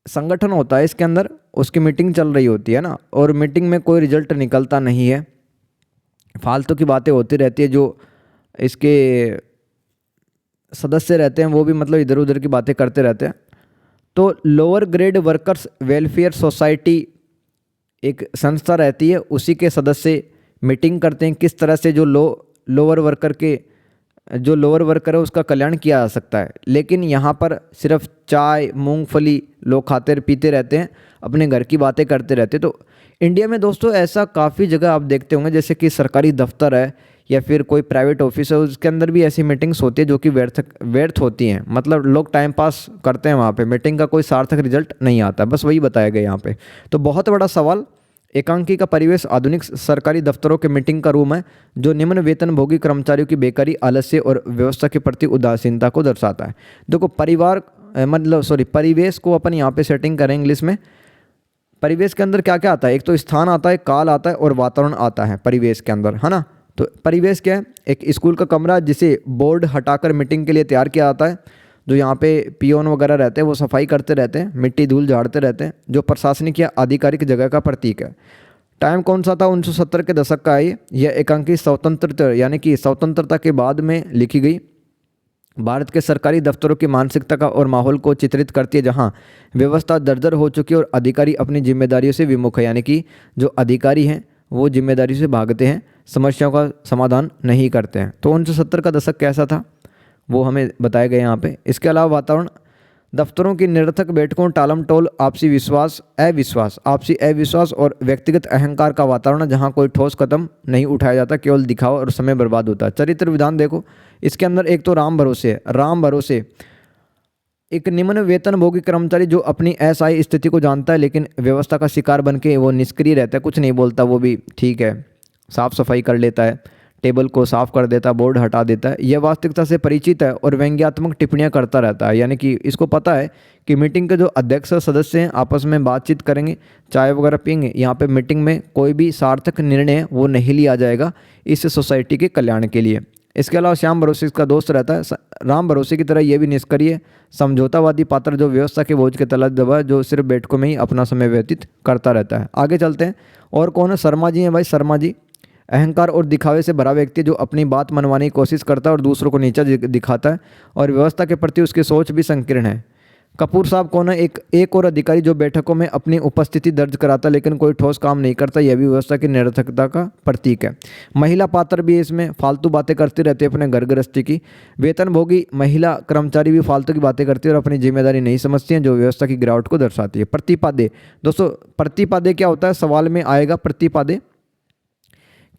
संगठन होता है, इसके अंदर उसकी मीटिंग चल रही होती है ना, और मीटिंग में कोई रिजल्ट निकलता नहीं है, फालतू की बातें होती रहती है। जो इसके सदस्य रहते हैं वो भी मतलब इधर उधर की बातें करते रहते हैं। तो lower grade workers welfare society एक संस्था रहती है, उसी के सदस्य मीटिंग करते हैं किस तरह से जो लोअर वर्कर है उसका कल्याण किया जा सकता है। लेकिन यहाँ पर सिर्फ चाय मूंगफली लोग खाते पीते रहते हैं, अपने घर की बातें करते रहते हैं। तो इंडिया में दोस्तों ऐसा काफ़ी जगह आप देखते होंगे, जैसे कि सरकारी दफ्तर है या फिर कोई प्राइवेट ऑफिस है, उसके अंदर भी ऐसी मीटिंग्स होती है जो कि व्यर्थ होती हैं। मतलब लोग टाइम पास करते हैं वहाँ पे, मीटिंग का कोई सार्थक रिजल्ट नहीं आता, बस वही बताया गया यहाँ पे। तो बहुत बड़ा सवाल। एकांकी का परिवेश आधुनिक सरकारी दफ्तरों के मीटिंग का रूम है, जो निम्न वेतनभोगी कर्मचारियों की बेकारी, आलस्य और व्यवस्था के प्रति उदासीनता को दर्शाता है। देखो परिवेश को अपन यहाँ पे सेटिंग करें इंग्लिश में। परिवेश के अंदर क्या क्या आता है? एक तो स्थान आता है, काल आता है और वातावरण आता है परिवेश के अंदर, है ना। तो परिवेश क्या है? एक स्कूल का कमरा जिसे बोर्ड हटाकर मीटिंग के लिए तैयार किया जाता है, जो यहाँ पे पियोन वगैरह रहते हैं वो सफाई करते रहते हैं, मिट्टी धूल झाड़ते रहते हैं, जो प्रशासनिक या आधिकारिक जगह का प्रतीक है। टाइम कौन सा था? 1970 के दशक का है। यह एकांकी स्वतंत्रता यानी कि स्वतंत्रता के बाद में लिखी गई भारत के सरकारी दफ्तरों की मानसिकता का और माहौल को चित्रित करती है, जहाँ व्यवस्था दरदर हो चुकी है और अधिकारी अपनी जिम्मेदारियों से विमुख है। यानी कि जो अधिकारी हैं वो जिम्मेदारी से भागते हैं, समस्याओं का समाधान नहीं करते हैं। तो 1970 का दशक कैसा था? वो हमें बताए गए यहाँ पे। इसके अलावा वातावरण, दफ्तरों की निरर्थक बैठकों, टालम टोल, आपसी अविश्वास और व्यक्तिगत अहंकार का वातावरण जहाँ कोई ठोस कदम नहीं उठाया जाता, केवल दिखावा और समय बर्बाद होता है। चरित्र विधान देखो, इसके अंदर एक तो राम भरोसे है। राम भरोसे एक निम्न वेतनभोगी कर्मचारी जो अपनी असहाय स्थिति को जानता है लेकिन व्यवस्था का शिकार बन के वो निष्क्रिय रहता है, कुछ नहीं बोलता, वो भी ठीक है, साफ सफाई कर लेता है, टेबल को साफ कर देता है, बोर्ड हटा देता है। यह वास्तविकता से परिचित है और व्यंग्यात्मक टिप्पणियां करता रहता है, यानी कि इसको पता है कि मीटिंग के जो अध्यक्ष सदस्य हैं आपस में बातचीत करेंगे, चाय वगैरह पियेंगे, यहाँ पे मीटिंग में कोई भी सार्थक निर्णय वो नहीं लिया जाएगा इस सोसाइटी के कल्याण के लिए। इसके अलावा श्याम भरोसे इसका दोस्त रहता है। राम भरोसे की तरह ये भी निष्क्रिय समझौतावादी पात्र जो व्यवस्था के बोझ के तले दबा है, जो सिर्फ बैठकों में ही अपना समय व्यतीत करता रहता है। आगे चलते हैं। और कौन है? शर्मा जी हैं भाई। शर्मा जी अहंकार और दिखावे से भरा व्यक्ति जो अपनी बात मनवाने की कोशिश करता है और दूसरों को नीचा दिखाता है और व्यवस्था के प्रति उसकी सोच भी संकीर्ण है। कपूर साहब कौन है? एक और अधिकारी जो बैठकों में अपनी उपस्थिति दर्ज कराता लेकिन कोई ठोस काम नहीं करता, यह भी व्यवस्था की निरर्थकता का प्रतीक है। महिला पात्र भी इसमें फालतू बातें करती रहती है अपने घर गृहस्थी की। वेतनभोगी महिला कर्मचारी भी फालतू की बातें करती है और अपनी जिम्मेदारी नहीं समझती हैं, जो व्यवस्था की गिरावट को दर्शाती है। प्रतिपादे दोस्तों, प्रतिपादे क्या होता है? सवाल में आएगा प्रतिपादे।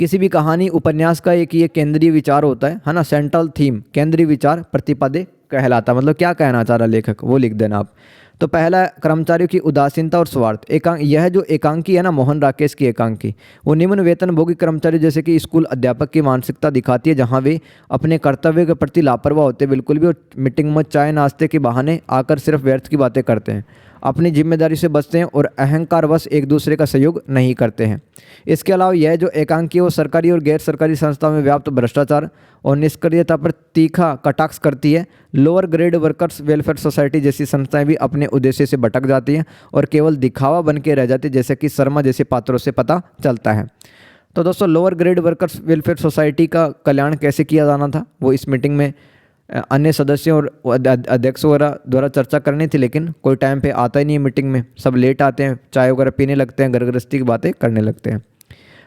किसी भी कहानी उपन्यास का एक ये केंद्रीय विचार होता है ना, सेंट्रल थीम, केंद्रीय विचार प्रतिपादे कहलाता। मतलब क्या कहना चाह रहा लेखक वो लिख देना आप। तो पहला कर्मचारियों की उदासीनता और स्वार्थ। यह जो एकांकी है ना, मोहन राकेश की एकांकी, वो निम्न वेतनभोगी कर्मचारी जैसे कि स्कूल अध्यापक की मानसिकता दिखाती है, जहां वे अपने कर्तव्य के प्रति लापरवाह होते बिल्कुल भी, और मीटिंग में चाय नाश्ते के बहाने आकर सिर्फ व्यर्थ की बातें करते हैं, अपनी जिम्मेदारी से बचते हैं और अहंकारवश एक दूसरे का सहयोग नहीं करते हैं। इसके अलावा यह जो एकांकी है वो सरकारी और गैर सरकारी संस्थाओं में व्याप्त भ्रष्टाचार और निष्क्रियता पर तीखा कटाक्ष करती है। Lower grade workers welfare society जैसी संस्थाएं भी अपने उद्देश्य से भटक जाती हैं और केवल दिखावा बन के रह जाती है, जैसे कि शर्मा जैसे पात्रों से पता चलता है। तो दोस्तों, lower grade workers welfare society का कल्याण कैसे किया जाना था वो इस मीटिंग में अन्य सदस्यों और अध्यक्ष वगैरह द्वारा चर्चा करनी थी, लेकिन कोई टाइम पे आता ही नहीं है मीटिंग में, सब लेट आते हैं, चाय वगैरह पीने लगते हैं, घर गृहस्थी की बातें करने लगते हैं।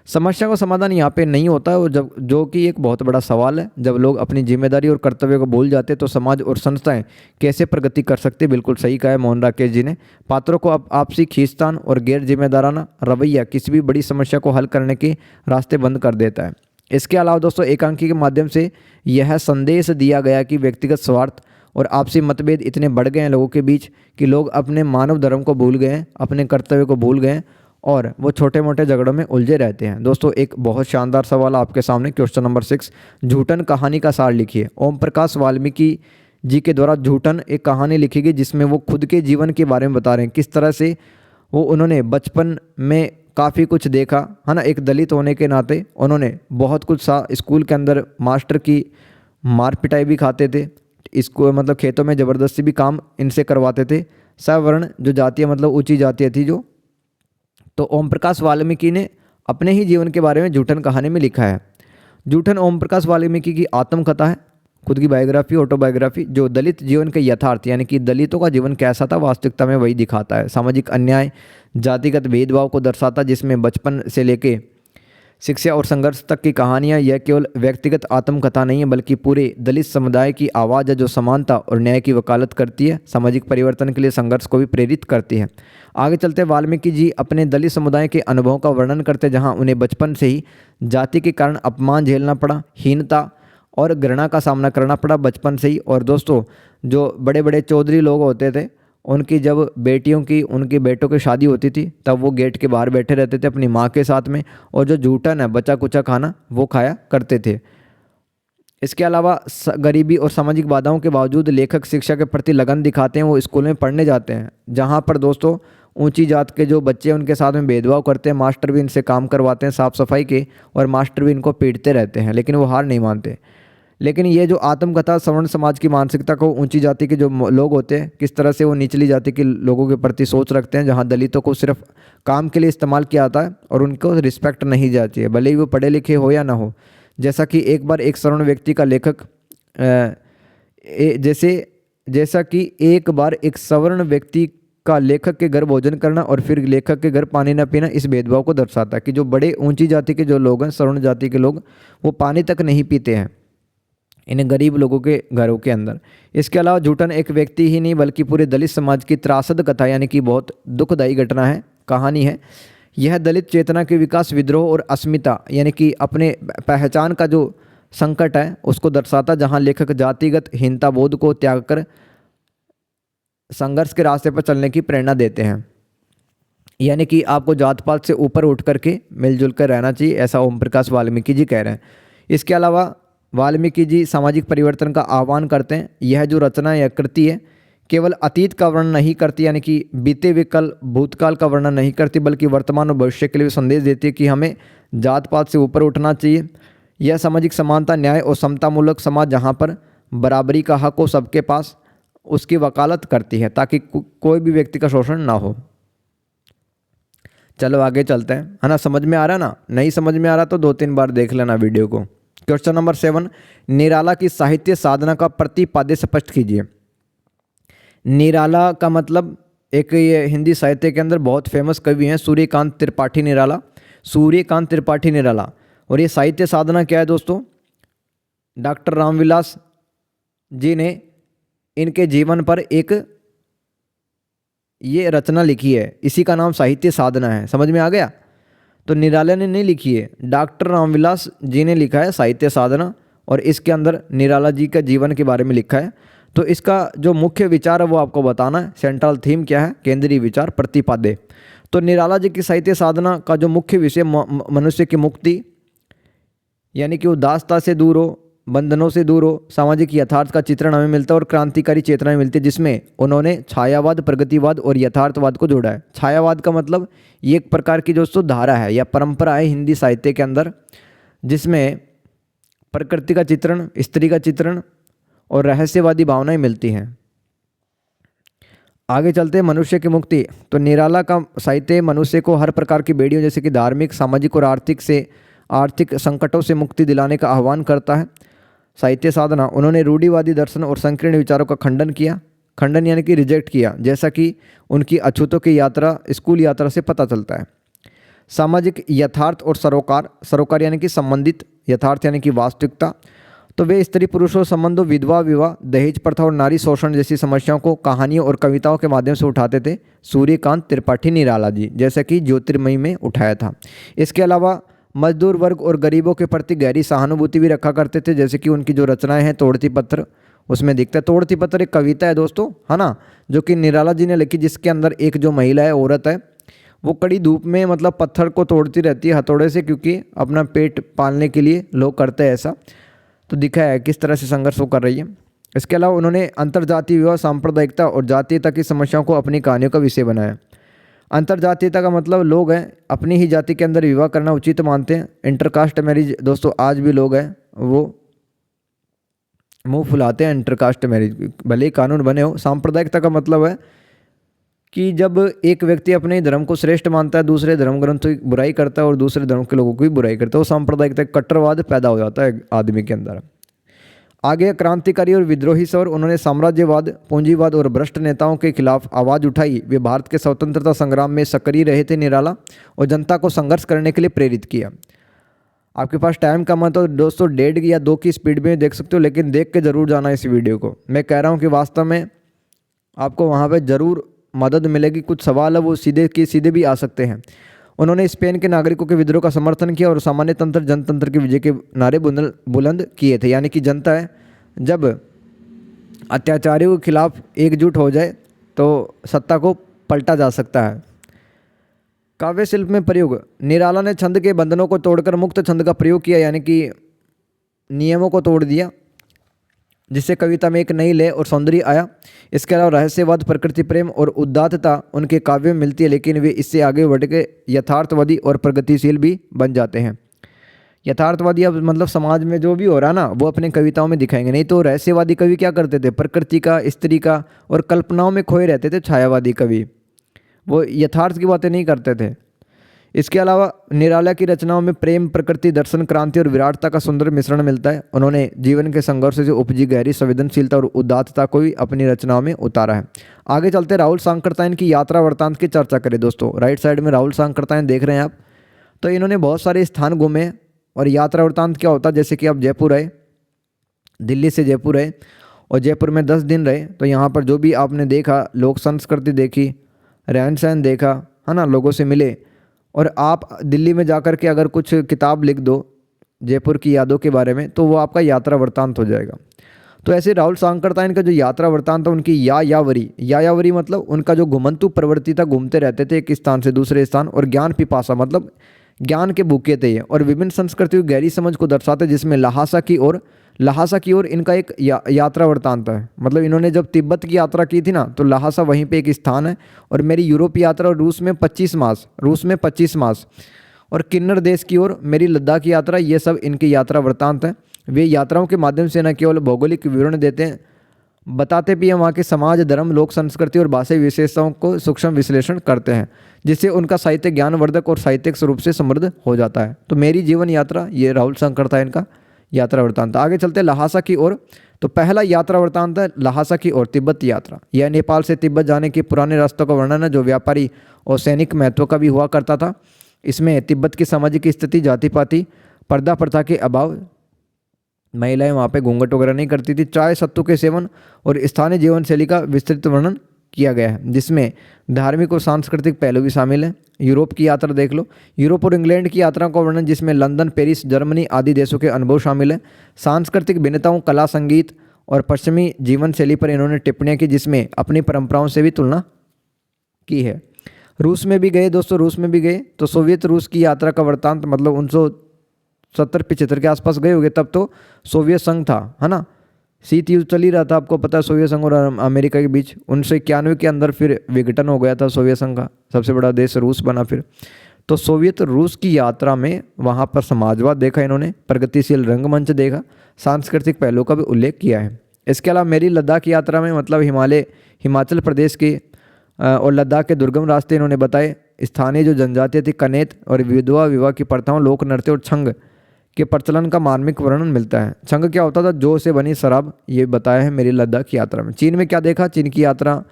समस्या का समाधान यहाँ पे नहीं होता है, और जब जो कि एक बहुत बड़ा सवाल है, जब लोग अपनी जिम्मेदारी और कर्तव्य को भूल जाते हैं तो समाज और संस्थाएं कैसे प्रगति कर सकती है। बिल्कुल सही कहा है मोहन राकेश जी ने। पात्रों को आपसी खींचतान और गैर जिम्मेदाराना रवैया किसी भी बड़ी समस्या को हल करने के रास्ते बंद कर देता है। इसके अलावा दोस्तों, एकांकी के माध्यम से यह संदेश दिया गया कि व्यक्तिगत स्वार्थ और आपसी मतभेद इतने बढ़ गए हैं लोगों के बीच कि लोग अपने मानव धर्म को भूल गए हैं, अपने कर्तव्य को भूल गए हैं और वो छोटे मोटे झगड़ों में उलझे रहते हैं। दोस्तों, एक बहुत शानदार सवाल आपके सामने, क्वेश्चन नंबर 6, झूठन कहानी का सार लिखिए। ओम प्रकाश वाल्मीकि जी के द्वारा झूठन एक कहानी लिखी गई जिसमें वो खुद के जीवन के बारे में बता रहे हैं, किस तरह से वो उन्होंने बचपन में काफ़ी कुछ देखा है ना। एक दलित होने के नाते उन्होंने बहुत कुछ स्कूल के अंदर मास्टर की मार पिटाई भी खाते थे, इसको मतलब खेतों में ज़बरदस्ती भी काम इनसे करवाते थे। सवर्ण जो जातीय मतलब ऊंची जातीय थी जो, तो ओम प्रकाश वाल्मीकि ने अपने ही जीवन के बारे में झूठन कहानी में लिखा है। झूठन ओम प्रकाश वाल्मीकि की आत्मकथा है, खुद की बायोग्राफी, ऑटोबायोग्राफी, जो दलित जीवन के यथार्थ यानी कि दलितों का जीवन कैसा था वास्तविकता में वही दिखाता है। सामाजिक अन्याय, जातिगत भेदभाव को दर्शाता, जिसमें बचपन से लेके शिक्षा और संघर्ष तक की कहानियाँ। यह केवल व्यक्तिगत आत्मकथा नहीं है बल्कि पूरे दलित समुदाय की आवाज़ है जो समानता और न्याय की वकालत करती है, सामाजिक परिवर्तन के लिए संघर्ष को भी प्रेरित करती है। आगे चलते वाल्मीकि जी अपने दलित समुदाय के अनुभवों का वर्णन करते, जहाँ उन्हें बचपन से ही जाति के कारण अपमान झेलना पड़ा, हीनता और घृणा का सामना करना पड़ा बचपन से ही। और दोस्तों, जो बड़े बड़े चौधरी लोग होते थे उनकी जब बेटियों की, उनके बेटों की शादी होती थी तब वो गेट के बाहर बैठे रहते थे अपनी माँ के साथ में, और जो झूठन है बचा कुचा खाना वो खाया करते थे। इसके अलावा गरीबी और सामाजिक बाधाओं के बावजूद लेखक शिक्षा के प्रति लगन दिखाते हैं। वो स्कूल में पढ़ने जाते हैं जहाँ पर दोस्तों ऊंची जात के जो बच्चे हैं उनके साथ में भेदभाव करते हैं, मास्टर भी इनसे काम करवाते हैं साफ़ सफाई के, और मास्टर भी इनको पीटते रहते हैं, लेकिन वो हार नहीं मानते। लेकिन ये जो आत्मकथा सवर्ण समाज की मानसिकता को, ऊंची जाति के जो लोग होते हैं किस तरह से वो निचली जाति के लोगों के प्रति सोच रखते हैं, जहाँ दलितों को सिर्फ काम के लिए इस्तेमाल किया जाता है और उनको रिस्पेक्ट नहीं जाती है, भले ही वो पढ़े लिखे हो या ना हो। जैसा कि एक बार एक सवर्ण व्यक्ति का लेखक जैसा कि एक बार एक सवर्ण व्यक्ति का लेखक के घर भोजन करना और फिर लेखक के घर पानी न पीना इस भेदभाव को दर्शाता है कि जो बड़े ऊंची जाति के जो लोग हैं, सवर्ण जाति के लोग, वो पानी तक नहीं पीते हैं। इन गरीब लोगों के घरों के अंदर। इसके अलावा जूटन एक व्यक्ति ही नहीं बल्कि पूरे दलित समाज की त्रासद कथा यानी कि बहुत दुखदायी घटना है, कहानी है। यह दलित चेतना के विकास, विद्रोह और अस्मिता यानी कि अपने पहचान का जो संकट है उसको दर्शाता, जहां लेखक जातिगत हीनता बोध को त्याग कर संघर्ष के रास्ते पर चलने की प्रेरणा देते हैं। यानी कि आपको जात पात से ऊपर उठ करके मिलजुल कर रहना चाहिए, ऐसा ओम प्रकाश वाल्मीकि जी कह रहे हैं। इसके अलावा वाल्मीकि जी सामाजिक परिवर्तन का आह्वान करते हैं। यह जो रचना या कृति है केवल अतीत का वर्णन नहीं करती, यानी कि बीते हुए कल भूतकाल का वर्णन नहीं करती, बल्कि वर्तमान और भविष्य के लिए संदेश देती है कि हमें जात पात से ऊपर उठना चाहिए। यह सामाजिक समानता, न्याय और समतामूलक समाज जहाँ पर बराबरी का हक हो सबके पास, उसकी वकालत करती है ताकि कोई भी व्यक्ति का शोषण ना हो। चलो आगे चलते हैं, है ना। समझ में आ रहा ना? नहीं समझ में आ रहा तो 2-3 बार देख लेना वीडियो को। क्वेश्चन नंबर 7, निराला की साहित्य साधना का प्रतिपाद्य स्पष्ट कीजिए। निराला का मतलब, एक ये हिंदी साहित्य के अंदर बहुत फेमस कवि हैं सूर्यकांत त्रिपाठी निराला, सूर्यकांत त्रिपाठी निराला। और ये साहित्य साधना क्या है दोस्तों? डॉक्टर रामविलास जी ने इनके जीवन पर एक ये रचना लिखी है, इसी का नाम साहित्य साधना है। समझ में आ गया? तो निराला ने नहीं लिखी है, डॉक्टर रामविलास जी ने लिखा है साहित्य साधना, और इसके अंदर निराला जी का जीवन के बारे में लिखा है। तो इसका जो मुख्य विचार है वो आपको बताना है। सेंट्रल थीम क्या है? केंद्रीय विचार, प्रतिपाद्य। तो निराला जी की साहित्य साधना का जो मुख्य विषय मनुष्य की मुक्ति, यानी कि उदासता से दूर हो, बंधनों से दूर हो, सामाजिक यथार्थ का चित्रण हमें मिलता है और क्रांतिकारी चेतना मिलती है, जिसमें उन्होंने छायावाद, प्रगतिवाद और यथार्थवाद को जोड़ा है। छायावाद का मतलब ये एक प्रकार की दोस्तों धारा है या परंपरा है हिंदी साहित्य के अंदर, जिसमें प्रकृति का चित्रण, स्त्री का चित्रण और रहस्यवादी भावनाएं मिलती हैं। आगे चलते हैं, मनुष्य की मुक्ति। तो निराला का साहित्य मनुष्य को हर प्रकार की बेड़ियों जैसे कि धार्मिक, सामाजिक और आर्थिक संकटों से मुक्ति दिलाने का आह्वान करता है। साहित्य साधना, उन्होंने रूढ़िवादी दर्शन और संकीर्ण विचारों का खंडन किया, खंडन यानी कि रिजेक्ट किया, जैसा कि उनकी अछूतों की यात्रा, स्कूल यात्रा से पता चलता है। सामाजिक यथार्थ और सरोकार, सरोकार यानी कि संबंधित, यथार्थ यानी कि वास्तविकता। तो वे स्त्री पुरुषों संबंधों, विधवा विवाह, दहेज प्रथा और नारी शोषण जैसी समस्याओं को कहानियों और कविताओं के माध्यम से उठाते थे सूर्यकांत त्रिपाठी निराला जी, जैसा कि ज्योतिर्मयी में उठाया था। इसके अलावा मजदूर वर्ग और गरीबों के प्रति गहरी सहानुभूति भी रखा करते थे, जैसे कि उनकी जो रचनाएं हैं तोड़ती पत्र, उसमें दिखता है। तोड़ती पत्र एक कविता है दोस्तों, है ना, जो कि निराला जी ने लिखी, जिसके अंदर एक जो महिला है, औरत है, वो कड़ी धूप में मतलब पत्थर को तोड़ती रहती है हथौड़े से, क्योंकि अपना पेट पालने के लिए लोग करते हैं ऐसा। तो दिखा है किस तरह से संघर्ष वो कर रही है। इसके अलावा उन्होंने अंतर्जातीय विवाह, सांप्रदायिकता और जातीयता की समस्याओं को अपनी कहानियों का विषय बनाया। अंतर्जातीयता का मतलब लोग हैं अपनी ही जाति के अंदर विवाह करना उचित मानते हैं। इंटरकास्ट मैरिज दोस्तों आज भी लोग हैं वो मुंह फुलाते हैं इंटरकास्ट मैरिज, भले ही कानून बने हो। सांप्रदायिकता का मतलब है कि जब एक व्यक्ति अपने धर्म को श्रेष्ठ मानता है, दूसरे धर्म ग्रंथों की बुराई करता है और दूसरे धर्म के लोगों की भी बुराई करता है, वो सांप्रदायिकता, कट्टरवाद पैदा हो जाता है आदमी के अंदर। आगे क्रांतिकारी और विद्रोही स्वर, उन्होंने साम्राज्यवाद, पूंजीवाद और भ्रष्ट नेताओं के खिलाफ आवाज़ उठाई। वे भारत के स्वतंत्रता संग्राम में सक्रिय रहे थे निराला, और जनता को संघर्ष करने के लिए प्रेरित किया। आपके पास टाइम कम है तो दोस्तों 1.5 या 2 की स्पीड में देख सकते हो, लेकिन देख के ज़रूर जाना इस वीडियो को। मैं कह रहा हूँ कि वास्तव में आपको वहाँ पर ज़रूर मदद मिलेगी। कुछ सवाल है वो सीधे के सीधे भी आ सकते हैं। उन्होंने स्पेन के नागरिकों के विद्रोह का समर्थन किया और सामान्य तंत्र जनतंत्र की विजय के नारे बुलंद किए थे। यानी कि जनता है जब अत्याचारियों के खिलाफ एकजुट हो जाए तो सत्ता को पलटा जा सकता है। काव्य शिल्प में प्रयोग, निराला ने छंद के बंधनों को तोड़कर मुक्त छंद का प्रयोग किया, यानी कि नियमों को तोड़ दिया, जिससे कविता में एक नई लय और सौंदर्य आया। इसके अलावा रहस्यवाद, प्रकृति प्रेम और उदात्तता उनके काव्य में मिलती है, लेकिन वे इससे आगे बढ़ के यथार्थवादी और प्रगतिशील भी बन जाते हैं। यथार्थवादी अब मतलब समाज में जो भी हो रहा है ना वो अपने कविताओं में दिखाएंगे। नहीं तो रहस्यवादी कवि क्या करते थे, प्रकृति का, स्त्री का और कल्पनाओं में खोए रहते थे। छायावादी कवि वो यथार्थ की बातें नहीं करते थे। इसके अलावा निराला की रचनाओं में प्रेम, प्रकृति, दर्शन, क्रांति और विराटता का सुंदर मिश्रण मिलता है। उन्होंने जीवन के संघर्ष से उपजी गहरी संवेदनशीलता और उदात्तता को भी अपनी रचनाओं में उतारा है। आगे चलते राहुल सांकृत्यायन की यात्रा वृत्तांत की चर्चा करें दोस्तों। राइट साइड में राहुल सांकृत्यायन देख रहे हैं आप। तो इन्होंने बहुत सारे स्थान घूमे और यात्रा वृत्तांत क्या होता है, जैसे कि आप जयपुर आए, दिल्ली से जयपुर रहे और जयपुर में 10 दिन रहे। तो यहाँ पर जो भी आपने देखा, लोक संस्कृति देखी, रहन सहन देखा, है ना, लोगों से मिले, और आप दिल्ली में जाकर के अगर कुछ किताब लिख दो जयपुर की यादों के बारे में, तो वो आपका यात्रा वृत्तांत हो जाएगा। तो ऐसे राहुल सांकरतायन का जो यात्रा वृत्तांत था, उनकी यायावरी मतलब उनका जो घुमंतु प्रवृत्ति था, घूमते रहते थे एक स्थान से दूसरे स्थान, और ज्ञान पिपासा मतलब ज्ञान के भूखे थे ये, और विभिन्न संस्कृतियों की गहरी समझ को दर्शाते, जिसमें लहासा की ओर इनका एक यात्रा वृत्तांत है। मतलब इन्होंने जब तिब्बत की यात्रा की थी ना, तो लहासा वहीं पे एक स्थान है। और मेरी यूरोप यात्रा और रूस में 25 मास और किन्नर देश की ओर मेरी लद्दाख यात्रा, ये सब इनकी यात्रा वृत्तांत है। वे यात्राओं के माध्यम से न केवल भौगोलिक विवरण देते हैं, बताते भी हैं वहाँ के समाज, धर्म, लोक संस्कृति और भाषाई विशेषताओं को सूक्ष्म विश्लेषण करते हैं, जिससे उनका साहित्य ज्ञानवर्धक और साहित्यिक स्वरूप से समृद्ध हो जाता है। तो मेरी जीवन यात्रा, ये राहुल सांकरतायन का यात्रा वृत्तांत। आगे चलते लहासा की ओर। तो पहला यात्रा वृत्तांत है लहासा की ओर, तिब्बत यात्रा। यह नेपाल से तिब्बत जाने के पुराने रास्तों का वर्णन है, जो व्यापारी और सैनिक महत्व का भी हुआ करता था। इसमें तिब्बत की सामाजिक स्थिति, जाति पाति, पर्दा प्रथा के अभाव, महिलाएं वहाँ पे घूंघट वगैरह नहीं करती थी, चाय सत्तू के सेवन और स्थानीय जीवन शैली का विस्तृत वर्णन किया गया है, जिसमें धार्मिक और सांस्कृतिक पहलू भी शामिल हैं। यूरोप की यात्रा देख लो, यूरोप और इंग्लैंड की यात्रा का वर्णन, जिसमें लंदन, पेरिस, जर्मनी आदि देशों के अनुभव शामिल हैं। सांस्कृतिक भिन्नताओं, कला, संगीत और पश्चिमी जीवन शैली पर इन्होंने टिप्पणियाँ की, जिसमें अपनी परंपराओं से भी तुलना की है। रूस में भी गए दोस्तों, रूस में भी गए तो सोवियत रूस की यात्रा का वृत्तांत, मतलब 1970-75 के आसपास गए होंगे, तब तो सोवियत संघ था, है ना, शीत युद्ध चल ही रहा था, आपको पता है, सोवियत संघ और अमेरिका के बीच। 1991 के अंदर फिर विघटन हो गया था सोवियत संघ का, सबसे बड़ा देश रूस बना फिर। तो सोवियत रूस की यात्रा में वहाँ पर समाजवाद देखा इन्होंने, प्रगतिशील रंगमंच देखा, सांस्कृतिक पहलुओं का भी उल्लेख किया है। इसके अलावा मेरी लद्दाख यात्रा में, मतलब हिमाचल प्रदेश के और लद्दाख के दुर्गम रास्ते इन्होंने बताए। स्थानीय जो जनजातियाँ थी, कनेत और विधवा विवाह की प्रथाओं, लोक नृत्य और छंग के प्रचलन का मार्मिक वर्णन मिलता है। छंग क्या होता था? जौ से बनी शराब, ये बताया है मेरी लद्दाख यात्रा में। चीन में क्या देखा? चीन की यात्रा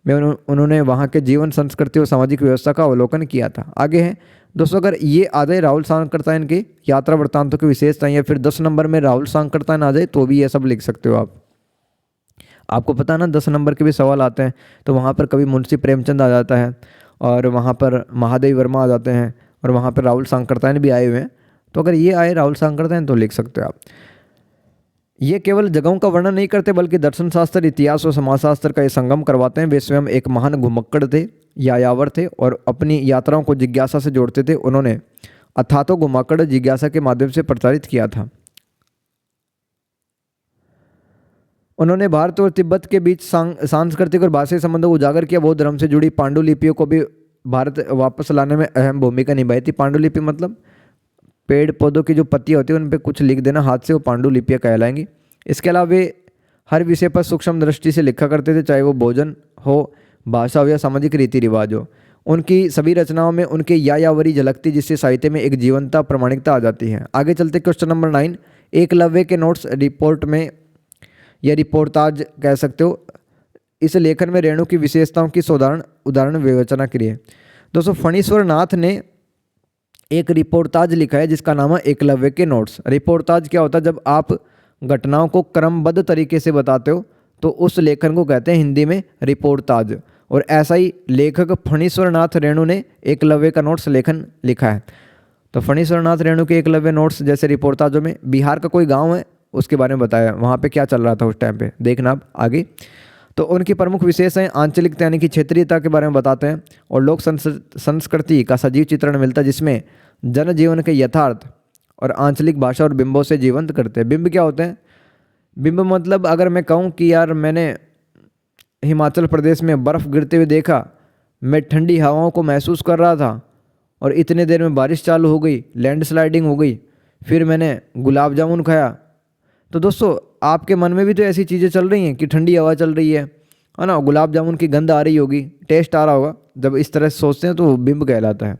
में उन्होंने वहाँ के जीवन, संस्कृति और सामाजिक व्यवस्था का अवलोकन किया था। आगे है दोस्तों, अगर ये आ जाए राहुल सांकरतायन के यात्रा वृत्तांतों की विशेषताएं, या फिर 10 नंबर में राहुल सांकरतायन आ जाए तो भी ये सब लिख सकते हो आप। आपको पता है ना 10 नंबर के भी सवाल आते हैं, तो वहाँ पर कभी मुंशी प्रेमचंद आ जाता है, और वहाँ पर महादेव वर्मा आ जाते हैं, और वहाँ पर राहुल सांकरतायन भी आए हुए हैं। तो अगर ये आए राहुल सांकरतायन तो लिख सकते हो आप। ये केवल जगहों का वर्णन नहीं करते, बल्कि दर्शन शास्त्र, इतिहास और समाजशास्त्र का ये संगम करवाते हैं। वे स्वयं एक महान घुमक्कड़ थे, यायावर थे, और अपनी यात्राओं को जिज्ञासा से जोड़ते थे। उन्होंने अथातो घुमक्कड़ जिज्ञासा के माध्यम से प्रचारित किया था। उन्होंने भारत और तिब्बत के बीच सांस्कृतिक और भाषाई संबंधों को उजागर किया। बौद्ध धर्म से जुड़ी पांडुलिपियों को भी भारत वापस लाने में अहम भूमिका निभाई थी। पांडुलिपि मतलब पेड़ पौधों की जो पत्तियाँ होती हैं उन पर कुछ लिख देना हाथ से, वो पांडुलिपियाँ कहलाएंगी। इसके अलावा वे हर विषय पर सूक्ष्म दृष्टि से लिखा करते थे, चाहे वो भोजन हो, भाषा हो या सामाजिक रीति रिवाज हो। उनकी सभी रचनाओं में उनके यायावरी झलकती, जिससे साहित्य में एक जीवंतता, प्रामाणिकता आ जाती है। आगे चलते क्वेश्चन नंबर 9, एकलव्य के नोट्स रिपोर्ट में, या रिपोर्टाज कह सकते हो, इस लेखन में रेणु की विशेषताओं की उदाहरण विवेचना करिए। दोस्तों फणीश्वर नाथ ने एक रिपोर्टाज लिखा है जिसका नाम है एकलव्य के नोट्स। रिपोर्टाज क्या होता है? जब आप घटनाओं को क्रमबद्ध तरीके से बताते हो तो उस लेखन को कहते हैं हिंदी में रिपोर्टाज। और ऐसा ही लेखक फणीश्वर नाथ रेणु ने एकलव्य का नोट्स लेखन लिखा है। तो फणीश्वर नाथ रेणु के एकलव्य नोट्स जैसे रिपोर्टाजों में बिहार का कोई गाँव है उसके बारे में बताया, वहाँ पे क्या चल रहा था उस टाइम पे, देखना आप आगे। तो उनकी प्रमुख विशेषताएं आंचलिकता यानी कि क्षेत्रीयता के बारे में बताते हैं, और लोक संस्कृति का सजीव चित्रण मिलता है, जिसमें जनजीवन के यथार्थ और आंचलिक भाषा और बिंबों से जीवंत करते हैं। बिंब क्या होते हैं? बिंब मतलब अगर मैं कहूँ कि यार मैंने हिमाचल प्रदेश में बर्फ़ गिरते हुए देखा, मैं ठंडी हवाओं को महसूस कर रहा था, और इतने देर में बारिश चालू हो गई, लैंडस्लाइडिंग हो गई, फिर मैंने गुलाब जामुन खाया। तो दोस्तों आपके मन में भी तो ऐसी चीज़ें चल रही हैं कि ठंडी हवा चल रही है ना, गुलाब जामुन की गंध आ रही होगी, टेस्ट आ रहा होगा। जब इस तरह से सोचते हैं तो वो बिंब कहलाता है।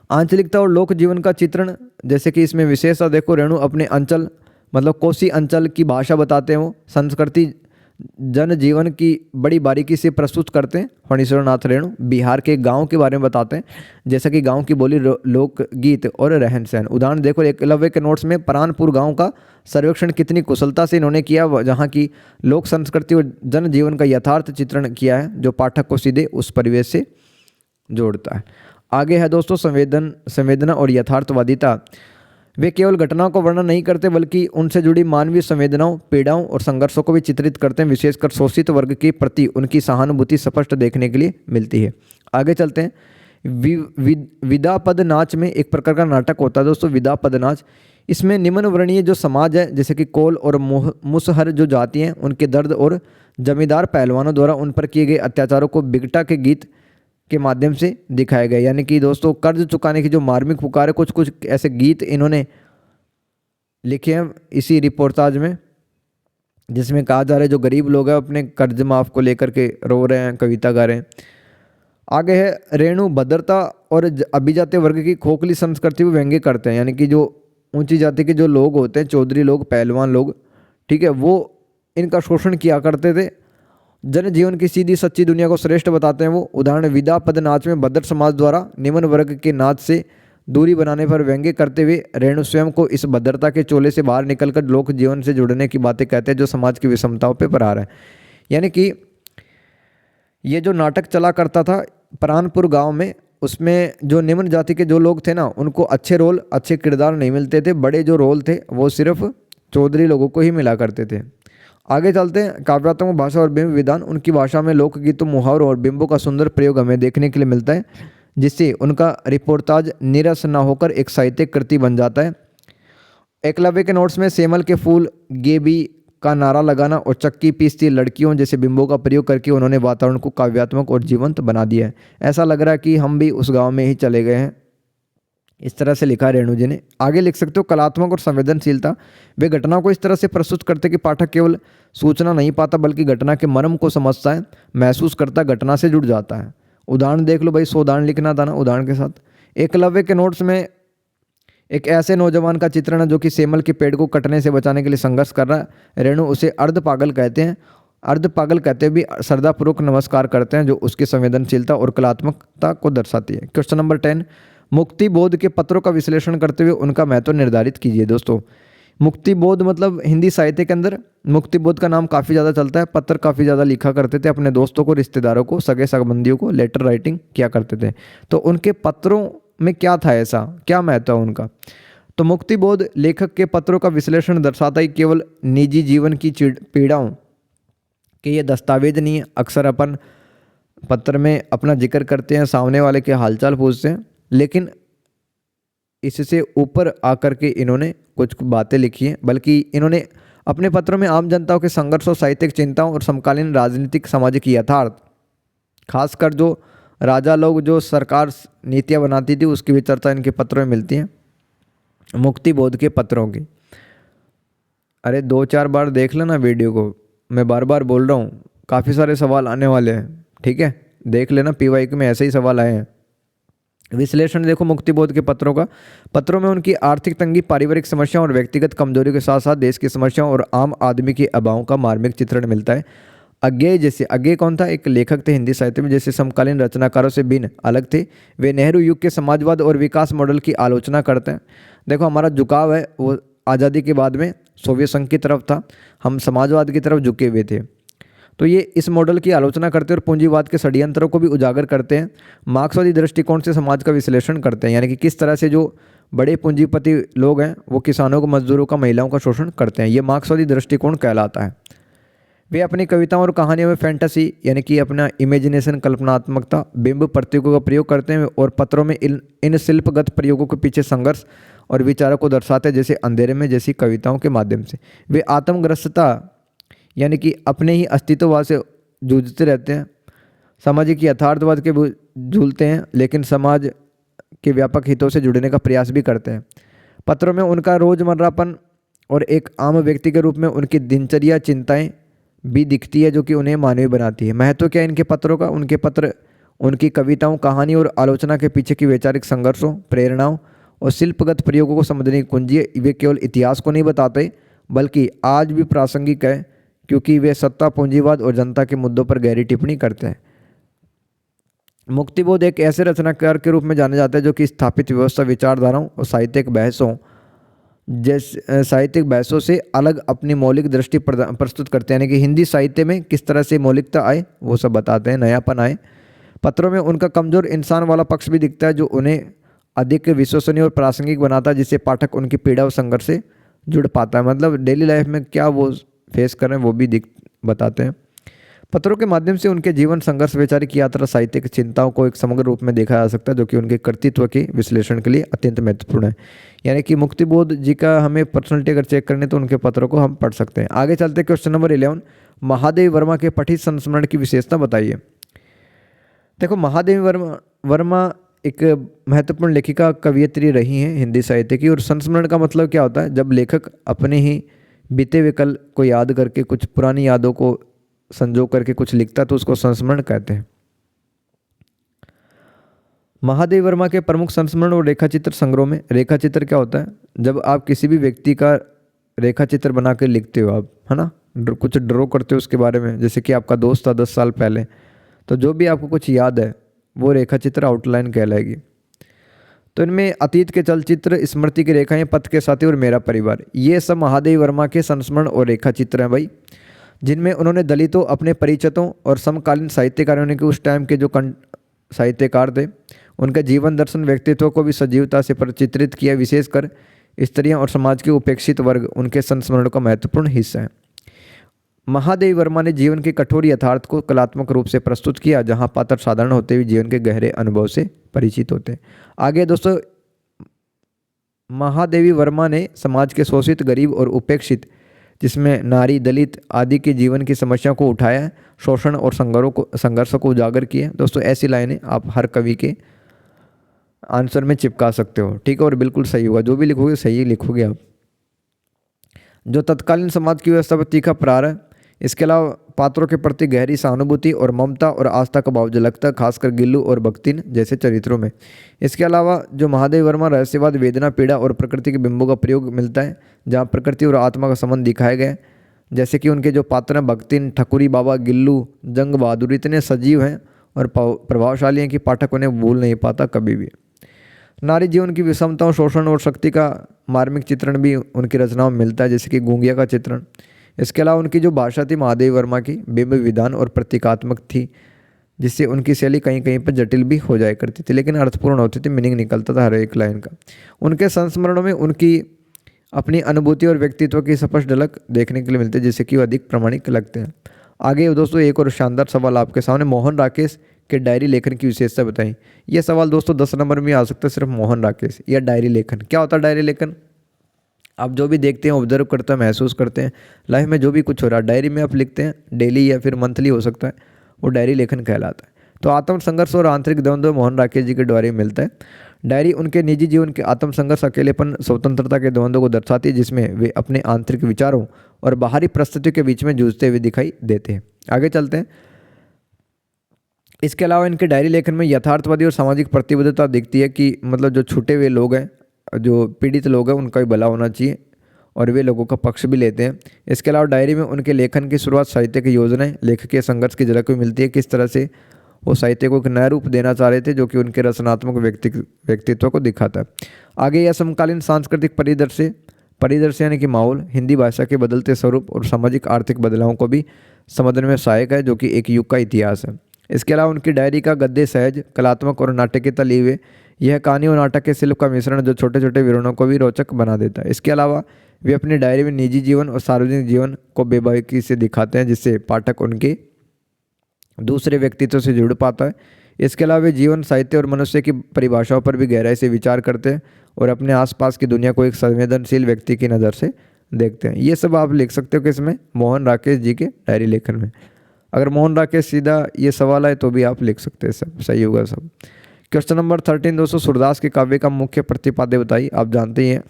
आंचलिकता और लोक जीवन का चित्रण, जैसे कि इसमें विशेषता देखो, रेणु अपने अंचल मतलब कोसी अंचल की भाषा बताते हैं, वो संस्कृति जनजीवन की बड़ी बारीकी से प्रस्तुत करते हैं फणीश्वर नाथ रेणु। बिहार के गांव के बारे में बताते हैं, जैसा कि गांव की बोली, लोकगीत और रहन सहन। उदाहरण देखो, एकलव्य के नोट्स में परानपुर गांव का सर्वेक्षण कितनी कुशलता से इन्होंने किया, जहां की लोक संस्कृति और जनजीवन का यथार्थ चित्रण किया है, जो पाठक को सीधे उस परिवेश से जोड़ता है। आगे है दोस्तों संवेदना और यथार्थवादिता। वे केवल घटनाओं को वर्णन नहीं करते बल्कि उनसे जुड़ी मानवीय संवेदनाओं, पीड़ाओं और संघर्षों को भी चित्रित करते हैं। विशेषकर शोषित वर्ग के प्रति उनकी सहानुभूति स्पष्ट देखने के लिए मिलती है। आगे चलते हैं। विदा पद नाच में एक प्रकार का नाटक होता है दोस्तों, विदा पद नाच। इसमें निम्न वर्णीय जो समाज है, जैसे कि कोल और मुसहर जो जाति हैं, उनके दर्द और जमींदार पहलवानों द्वारा उन पर किए गए अत्याचारों को बिगटा के गीत के माध्यम से दिखाया गया। यानी कि दोस्तों कर्ज चुकाने की जो मार्मिक पुकार है, कुछ कुछ ऐसे गीत इन्होंने लिखे हैं इसी रिपोर्टाज में, जिसमें कहा जा रहा है जो गरीब लोग हैं अपने कर्ज माफ को लेकर के रो रहे हैं, कविता गा रहे हैं। आगे है रेणु भद्रता और अभिजात्य वर्ग की खोखली संस्कृति को व्यंग्य करते हैं। यानी कि जो ऊंची जाति के जो लोग होते हैं, चौधरी लोग, पहलवान लोग, ठीक है, वो इनका शोषण किया करते थे। जनजीवन की सीधी सच्ची दुनिया को श्रेष्ठ बताते हैं वो। उदाहरण विदा पद नाच में भद्र समाज द्वारा निम्न वर्ग के नाच से दूरी बनाने पर व्यंग्य करते हुए रेणु स्वयं को इस भद्रता के चोले से बाहर निकलकर लोक जीवन से जुड़ने की बातें कहते हैं, जो समाज की विषमताओं पर प्रहार है। यानी कि ये जो नाटक चला करता था परानपुर गांव में, उसमें जो निम्न जाति के जो लोग थे ना, उनको अच्छे रोल, अच्छे किरदार नहीं मिलते थे। बड़े जो रोल थे वो सिर्फ चौधरी लोगों को ही मिला करते थे। आगे चलते हैं। काव्यात्मक भाषा और बिंब विधान। उनकी भाषा में लोकगीतों, मुहावरों और बिंबों का सुंदर प्रयोग हमें देखने के लिए मिलता है, जिससे उनका रिपोर्टाज निरस न होकर एक साहित्यिक कृति बन जाता है। एकलव्य के नोट्स में सेमल के फूल, गेबी का नारा लगाना और चक्की पीसती लड़कियों जैसे बिंबों का प्रयोग करके उन्होंने वातावरण को काव्यात्मक और जीवंत बना दिया है। ऐसा लग रहा है कि हम भी उस गांव में ही चले गए हैं। इस तरह से लिखा रेणु जी ने। आगे लिख सकते हो कलात्मक और संवेदनशीलता। वे घटनाओं को इस तरह से प्रस्तुत करते कि पाठक केवल सूचना नहीं पाता बल्कि घटना के मर्म को समझता है, महसूस करता, घटना से जुड़ जाता है। उदाहरण देख लो भाई, 100 उदाहरण लिखना था ना उदाहरण के साथ। एकलव्य के नोट्स में एक ऐसे नौजवान का चित्रण है जो कि सेमल के पेड़ को कटने से बचाने के लिए संघर्ष कर रहा है। रेणु उसे अर्ध पागल कहते हैं। अर्ध पागल कहते भी श्रद्धापूर्वक नमस्कार करते हैं, जो उसकी संवेदनशीलता और कलात्मकता को दर्शाती है। Question number 10। मुक्ति बोध के पत्रों का विश्लेषण करते हुए उनका महत्व निर्धारित कीजिए। दोस्तों मुक्ति बोध मतलब हिंदी साहित्य के अंदर मुक्ति बोध का नाम काफ़ी ज़्यादा चलता है। पत्र काफ़ी ज़्यादा लिखा करते थे, अपने दोस्तों को, रिश्तेदारों को, सगे संबंधियों को लेटर राइटिंग किया करते थे। तो उनके पत्रों में क्या था, ऐसा क्या महत्व है उनका? तो मुक्ति बोध लेखक के पत्रों का विश्लेषण दर्शाता ही केवल निजी जीवन की पीड़ाओं के ये दस्तावेज नहीं है। अक्सर अपन पत्र में अपना जिक्र करते हैं, सामने वाले के हालचाल पूछते हैं, लेकिन इससे ऊपर आकर के इन्होंने कुछ बातें लिखी हैं। बल्कि इन्होंने अपने पत्रों में आम जनताओं के संघर्षों, साहित्यिक चिंताओं और समकालीन राजनीतिक, सामाजिक यथार्थ, खासकर जो राजा लोग, जो सरकार नीतियाँ बनाती थी, उसकी भी चर्चा इनके पत्रों में मिलती है। मुक्ति बोध के पत्रों की, अरे 2-4 बार देख लेना वीडियो को, मैं बार बार बोल रहा हूँ, काफ़ी सारे सवाल आने वाले हैं, ठीक है, देख लेना। PYQ में ऐसे ही सवाल आए हैं। विश्लेषण देखो मुक्ति बोध के पत्रों का। पत्रों में उनकी आर्थिक तंगी, पारिवारिक समस्याओं और व्यक्तिगत कमजोरी के साथ साथ देश की समस्याओं और आम आदमी के अभावों का मार्मिक चित्रण मिलता है। अज्ञेय, जैसे अज्ञेय कौन था? एक लेखक थे हिंदी साहित्य में, जैसे समकालीन रचनाकारों से भिन्न अलग थे। वे नेहरू युग के समाजवाद और विकास मॉडल की आलोचना करते हैं। देखो हमारा झुकाव है वो आज़ादी के बाद में सोवियत संघ की तरफ था, हम समाजवाद की तरफ झुके हुए थे। तो ये इस मॉडल की आलोचना करते हैं और पूंजीवाद के षड्यंत्रों को भी उजागर करते हैं। मार्क्सवादी दृष्टिकोण से समाज का विश्लेषण करते हैं, यानी कि किस तरह से जो बड़े पूंजीपति लोग हैं वो किसानों को, मजदूरों का, महिलाओं का शोषण करते हैं। ये मार्क्सवादी दृष्टिकोण कहलाता है। वे अपनी कविताओं और कहानियों में फैंटेसी, यानी कि अपना इमेजिनेशन, कल्पनात्मकता, बिंब प्रतीकों का प्रयोग करते हैं और पत्रों में इन शिल्पगत प्रयोगों के पीछे संघर्ष और विचारों को दर्शाते हैं, जैसे अंधेरे में जैसी कविताओं के माध्यम से। वे आत्मग्रस्तता, यानी कि अपने ही अस्तित्ववाद से जूझते रहते हैं, सामाजिक यथार्थवाद के झूलते हैं, लेकिन समाज के व्यापक हितों से जुड़ने का प्रयास भी करते हैं। पत्रों में उनका रोजमर्रापन और एक आम व्यक्ति के रूप में उनकी दिनचर्या, चिंताएं भी दिखती है, जो कि उन्हें मानवीय बनाती है। महत्व क्या है इनके पत्रों का? उनके पत्र उनकी कविताओं, कहानी और आलोचना के पीछे की वैचारिक संघर्षों, प्रेरणाओं और शिल्पगत प्रयोगों को समझने की कुंजी है। वे केवल इतिहास को नहीं बताते बल्कि आज भी प्रासंगिक है, क्योंकि वे सत्ता, पूंजीवाद और जनता के मुद्दों पर गहरी टिप्पणी करते हैं। मुक्तिबोध एक ऐसे रचनाकार के रूप में जाने जाते हैं जो कि स्थापित व्यवस्था, विचारधाराओं और साहित्यिक बहसों से अलग अपनी मौलिक दृष्टि प्रस्तुत करते हैं, यानी कि हिंदी साहित्य में किस तरह से मौलिकता आए वो सब बताते हैं, नयापन आए। पत्रों में उनका कमज़ोर इंसान वाला पक्ष भी दिखता है जो उन्हें अधिक विश्वसनीय और प्रासंगिक बनाता है, जिससे पाठक उनकी पीड़ा और संघर्ष से जुड़ पाता है। मतलब डेली लाइफ में क्या वो फेस कर रहे हैं वो भी बताते हैं। पत्रों के माध्यम से उनके जीवन, संघर्ष, वैचारिक यात्रा, साहित्यिक चिंताओं को एक समग्र रूप में देखा जा सकता है, जो कि उनके कर्तृत्व के विश्लेषण के लिए अत्यंत महत्वपूर्ण है। यानी कि मुक्तिबोध जी का हमें पर्सनैलिटी अगर चेक करने तो उनके पत्रों को हम पढ़ सकते हैं। आगे चलते क्वेश्चन नंबर 11, महादेवी वर्मा के पठित संस्मरण की विशेषता बताइए। देखो, महादेवी वर्मा एक महत्वपूर्ण लेखिका, कवयित्री रही हैं हिंदी साहित्य की। और संस्मरण का मतलब क्या होता है? जब लेखक अपने ही बीते हुए कल को याद करके, कुछ पुरानी यादों को संजो करके कुछ लिखता तो उसको संस्मरण कहते हैं। महादेवी वर्मा के प्रमुख संस्मरण और रेखाचित्र संग्रह में, रेखाचित्र क्या होता है? जब आप किसी भी व्यक्ति का रेखाचित्र बना के लिखते हो आप, है ना, कुछ ड्रॉ करते हो उसके बारे में, जैसे कि आपका दोस्त था 10 साल पहले, तो जो भी आपको कुछ याद है वो रेखाचित्र आउटलाइन कहलाएगी। तो इनमें अतीत के चलचित्र, स्मृति की रेखाएं, पथ के साथी और मेरा परिवार, ये सब महादेवी वर्मा के संस्मरण और रेखाचित्र हैं भाई, जिनमें उन्होंने दलितों, अपने परिचितों और समकालीन साहित्यकारों के, उस टाइम के जो साहित्यकार थे, उनके जीवन दर्शन, व्यक्तित्व को भी सजीवता से प्रचित्रित किया। विशेषकर स्त्रियां और समाज के उपेक्षित वर्ग उनके संस्मरण का महत्वपूर्ण हिस्सा है। महादेवी वर्मा ने जीवन के कठोर यथार्थ को कलात्मक रूप से प्रस्तुत किया, जहां पात्र साधारण होते हुए जीवन के गहरे अनुभव से परिचित होते हैं। आगे दोस्तों, महादेवी वर्मा ने समाज के शोषित, गरीब और उपेक्षित, जिसमें नारी, दलित आदि के जीवन की समस्याओं को उठाया, शोषण और संघर्षों को उजागर किया। दोस्तों, ऐसी लाइनें आप हर कवि के आंसर में चिपका सकते हो, ठीक है, और बिल्कुल सही होगा, जो भी लिखोगे सही लिखोगे आप। जो तत्कालीन समाज की व्यवस्था पर तीखा प्रहार है। इसके अलावा पात्रों के प्रति गहरी सहानुभूति और ममता और आस्था का भाव झलकता है, खासकर गिल्लू और भक्तिन जैसे चरित्रों में। इसके अलावा जो महादेवी वर्मा रहस्यवाद, वेदना, पीड़ा और प्रकृति के बिंबों का प्रयोग मिलता है, जहाँ प्रकृति और आत्मा का संबंध दिखाया गया है। जैसे कि उनके जो पात्र हैं, भक्तिन, ठकुरी बाबा, गिल्लू, जंग बहादुर, इतने सजीव हैं और प्रभावशाली हैं कि पाठक उन्हें भूल नहीं पाता कभी भी। नारी जीवन की विषमताओं, शोषण और शक्ति का मार्मिक चित्रण भी उनकी रचनाओं में मिलता है, जैसे कि गूंगिया का चित्रण। इसके अलावा उनकी जो भाषा थी महादेवी वर्मा की, बिंब विधान और प्रतीकात्मक थी, जिससे उनकी शैली कहीं कहीं पर जटिल भी हो जाया करती थी, लेकिन अर्थपूर्ण होती थी, मीनिंग निकलता था हर एक लाइन का। उनके संस्मरणों में उनकी अपनी अनुभूति और व्यक्तित्व की स्पष्ट झलक देखने के लिए मिलती है, जिससे कि वो अधिक प्रामाणिक लगते हैं। आगे दोस्तों एक और शानदार सवाल आपके सामने, मोहन राकेश के डायरी लेखन की विशेषता बताएं। यह सवाल दोस्तों 10 नंबर में आ सकता है, सिर्फ मोहन राकेश या डायरी लेखन। क्या होता है डायरी लेखन? आप जो भी देखते हैं, ऑब्जर्व करते हैं, महसूस करते हैं, लाइफ में जो भी कुछ हो रहा है डायरी में आप लिखते हैं, डेली या फिर मंथली हो सकता है, वो डायरी लेखन कहलाता है। तो आत्म संघर्ष और आंतरिक द्वंद्व मोहन राकेश जी के द्वारा मिलता है। डायरी उनके निजी जीवन के आत्म संघर्ष, अकेलेपन, स्वतंत्रता के द्वंद्व को दर्शाती है, जिसमें वे अपने आंतरिक विचारों और बाहरी परिस्थितियों के बीच में जूझते हुए दिखाई देते हैं। आगे चलते हैं। इसके अलावा इनके डायरी लेखन में यथार्थवादी और सामाजिक प्रतिबद्धता दिखती है कि मतलब जो छूटे हुए लोग हैं, जो पीड़ित लोग हैं, उनका भी भला होना चाहिए और वे लोगों का पक्ष भी लेते हैं। इसके अलावा डायरी में उनके लेखन की शुरुआत, साहित्य की योजनाएं, लेखक के संघर्ष की झलक भी मिलती है, किस तरह से वो साहित्य को एक नया रूप देना चाह रहे थे, जो कि उनके रचनात्मक व्यक्तित्व को दिखाता है। आगे यह समकालीन सांस्कृतिक परिदृश्य यानी कि माहौल, हिंदी भाषा के बदलते स्वरूप और सामाजिक आर्थिक बदलावों को भी समझने में सहायक है, जो कि एक युग का इतिहास है। इसके अलावा उनकी डायरी का गद्य सहज, कलात्मक और नाटकीयता लिए हुए, यह कहानी और नाटक के शिल्प का मिश्रण जो छोटे छोटे विवरणों को भी रोचक बना देता है। इसके अलावा वे अपनी डायरी में निजी जीवन और सार्वजनिक जीवन को बेबाकी से दिखाते हैं, जिससे पाठक उनके दूसरे व्यक्तित्व से जुड़ पाता है। इसके अलावा वे जीवन, साहित्य और मनुष्य की परिभाषाओं पर भी गहराई से विचार करते हैं और अपने आसपास की दुनिया को एक संवेदनशील व्यक्ति की नज़र से देखते हैं। ये सब आप लिख सकते हो किसमें? मोहन राकेश जी के डायरी लेखन में। अगर मोहन राकेश सीधा ये सवाल आए तो भी आप लिख सकते हैं, सब सही होगा सब। क्वेश्चन नंबर 13 दोस्तों, सूरदास के काव्य का मुख्य प्रतिपाद्य बताइए। आप जानते ही हैं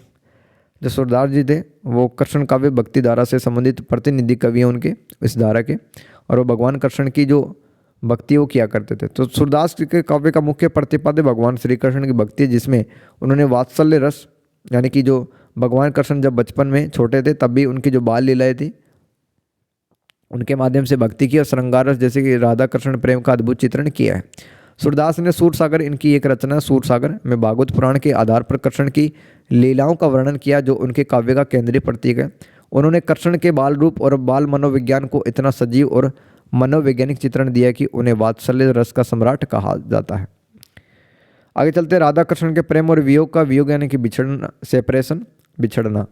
जो सूरदास जी थे वो कृष्ण काव्य भक्ति धारा से संबंधित प्रतिनिधि कवि हैं उनके, इस धारा के, और वो भगवान कृष्ण की जो भक्ति वो किया करते थे। तो सूरदास के काव्य का मुख्य प्रतिपाद्य भगवान श्री कृष्ण की भक्ति है, जिसमें उन्होंने वात्सल्य रस, यानी कि जो भगवान कृष्ण जब बचपन में छोटे थे तब भी उनकी जो बाल लीलाएँ थी उनके माध्यम से भक्ति की और श्रृंगार रस जैसे कि राधा कृष्ण प्रेम का अद्भुत चित्रण किया है। सूरदास ने सूरसागर, इनकी एक रचना सूरसागर में भागवत पुराण के आधार पर कृष्ण की लीलाओं का वर्णन किया, जो उनके काव्य का केंद्रीय प्रतीक है। उन्होंने कृष्ण के बाल रूप और बाल मनोविज्ञान को इतना सजीव और मनोवैज्ञानिक चित्रण दिया कि उन्हें वात्सल्य रस का सम्राट कहा जाता है। आगे चलते, राधा कृष्ण के प्रेम और वियोग का, वियोग यानी कि बिछड़ना, सेपरेशन, बिछड़ना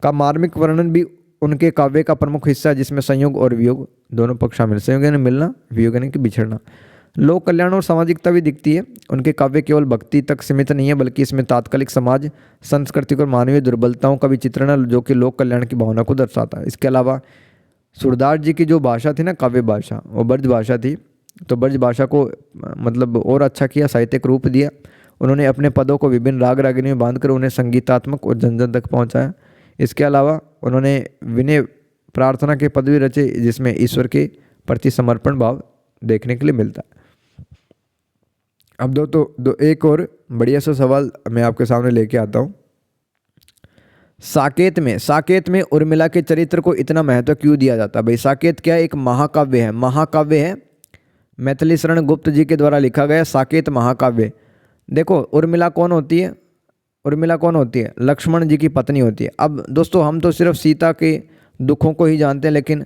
का मार्मिक वर्णन भी उनके काव्य का प्रमुख हिस्सा है, जिसमें संयोग और वियोग दोनों पक्ष शामिल। संयोग यानी मिलना, वियोग यानी कि बिछड़ना। लोक कल्याण और सामाजिकता भी दिखती है। उनके काव्य केवल भक्ति तक सीमित नहीं है, बल्कि इसमें तात्कालिक समाज, सांस्कृतिक और मानवीय दुर्बलताओं का भी चित्रण है, जो कि लोक कल्याण की भावना को दर्शाता है। इसके अलावा सूरदास जी की जो भाषा थी ना, काव्य भाषा, वो ब्रज भाषा थी। तो ब्रज भाषा को मतलब और अच्छा किया, साहित्यिक रूप दिया। उन्होंने अपने पदों को विभिन्न राग रागिनी में बांधकर उन्हें संगीतात्मक और जन जन तक पहुँचाया। इसके अलावा उन्होंने विनय प्रार्थना के पद भी रचे, जिसमें ईश्वर के प्रति समर्पण भाव देखने के लिए मिलता है। अब दो एक और बढ़िया सा सवाल मैं आपके सामने लेके आता हूँ। साकेत में उर्मिला के चरित्र को इतना महत्व क्यों दिया जाता है? भाई साकेत क्या है? एक महाकाव्य है। महाकाव्य है, मैथिली शरण गुप्त जी के द्वारा लिखा गया साकेत महाकाव्य। देखो उर्मिला कौन होती है? उर्मिला कौन होती है? लक्ष्मण जी की पत्नी होती है। अब दोस्तों हम तो सिर्फ सीता के दुखों को ही जानते हैं, लेकिन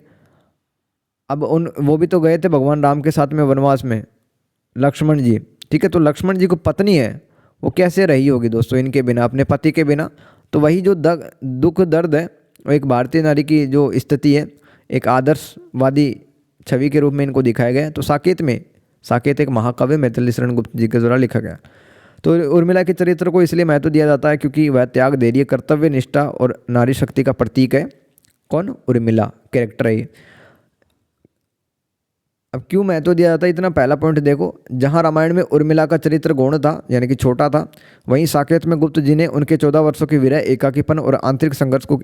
अब वो भी तो गए थे भगवान राम के साथ में वनवास में, लक्ष्मण जी, ठीक है। तो लक्ष्मण जी को पत्नी है, वो कैसे रही होगी दोस्तों इनके बिना, अपने पति के बिना? तो वही जो दुख दर्द है, वो एक भारतीय नारी की जो स्थिति है, एक आदर्शवादी छवि के रूप में इनको दिखाया गया है। तो साकेत एक महाकाव्य मैथिली शरण गुप्त जी के द्वारा लिखा गया। तो उर्मिला के चरित्र को इसलिए महत्व दिया जाता है क्योंकि वह त्याग, धैर्य, कर्तव्य निष्ठा और नारी शक्ति का प्रतीक है। कौन? उर्मिला कैरेक्टर है। अब क्यों महत्व दिया जाता है इतना? पहला पॉइंट देखो, जहाँ रामायण में उर्मिला का चरित्र गौण था, यानी कि छोटा था, वहीं साकेत में गुप्त जी ने उनके 14 वर्षों की विरह, एकाकीपन और आंतरिक संघर्ष को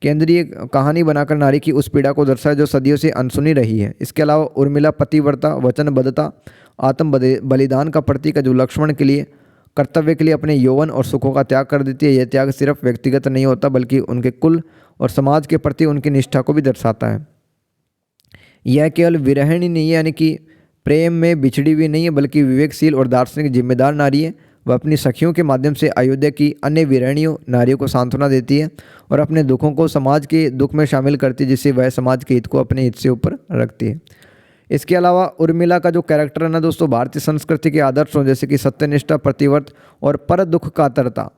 केंद्रीय कहानी बनाकर नारी की उस पीड़ा को दर्शाया जो सदियों से अनसुनी रही है। इसके अलावा उर्मिला पतिव्रता, वचनबद्धता, आत्म बलिदान का प्रतीक है, जो लक्ष्मण के लिए कर्तव्य के लिए अपने यौवन और सुखों का त्याग कर देती है। यह त्याग सिर्फ व्यक्तिगत नहीं होता, बल्कि उनके कुल और समाज के प्रति उनकी निष्ठा को भी दर्शाता है। यह केवल विरहिणी नहीं है, यानी कि प्रेम में बिछड़ी हुई नहीं है, बल्कि विवेकशील और दार्शनिक जिम्मेदार नारी है। वह अपनी सखियों के माध्यम से अयोध्या की अन्य विरहिणियों नारियों को सांत्वना देती है और अपने दुखों को समाज के दुख में शामिल करती है, जिससे वह समाज के हित को अपने हित से ऊपर रखती है। इसके अलावा उर्मिला का जो कैरेक्टर है ना दोस्तों, भारतीय संस्कृति के आदर्शों जैसे कि सत्यनिष्ठा, प्रतिव्रत और पर दुख कातरता,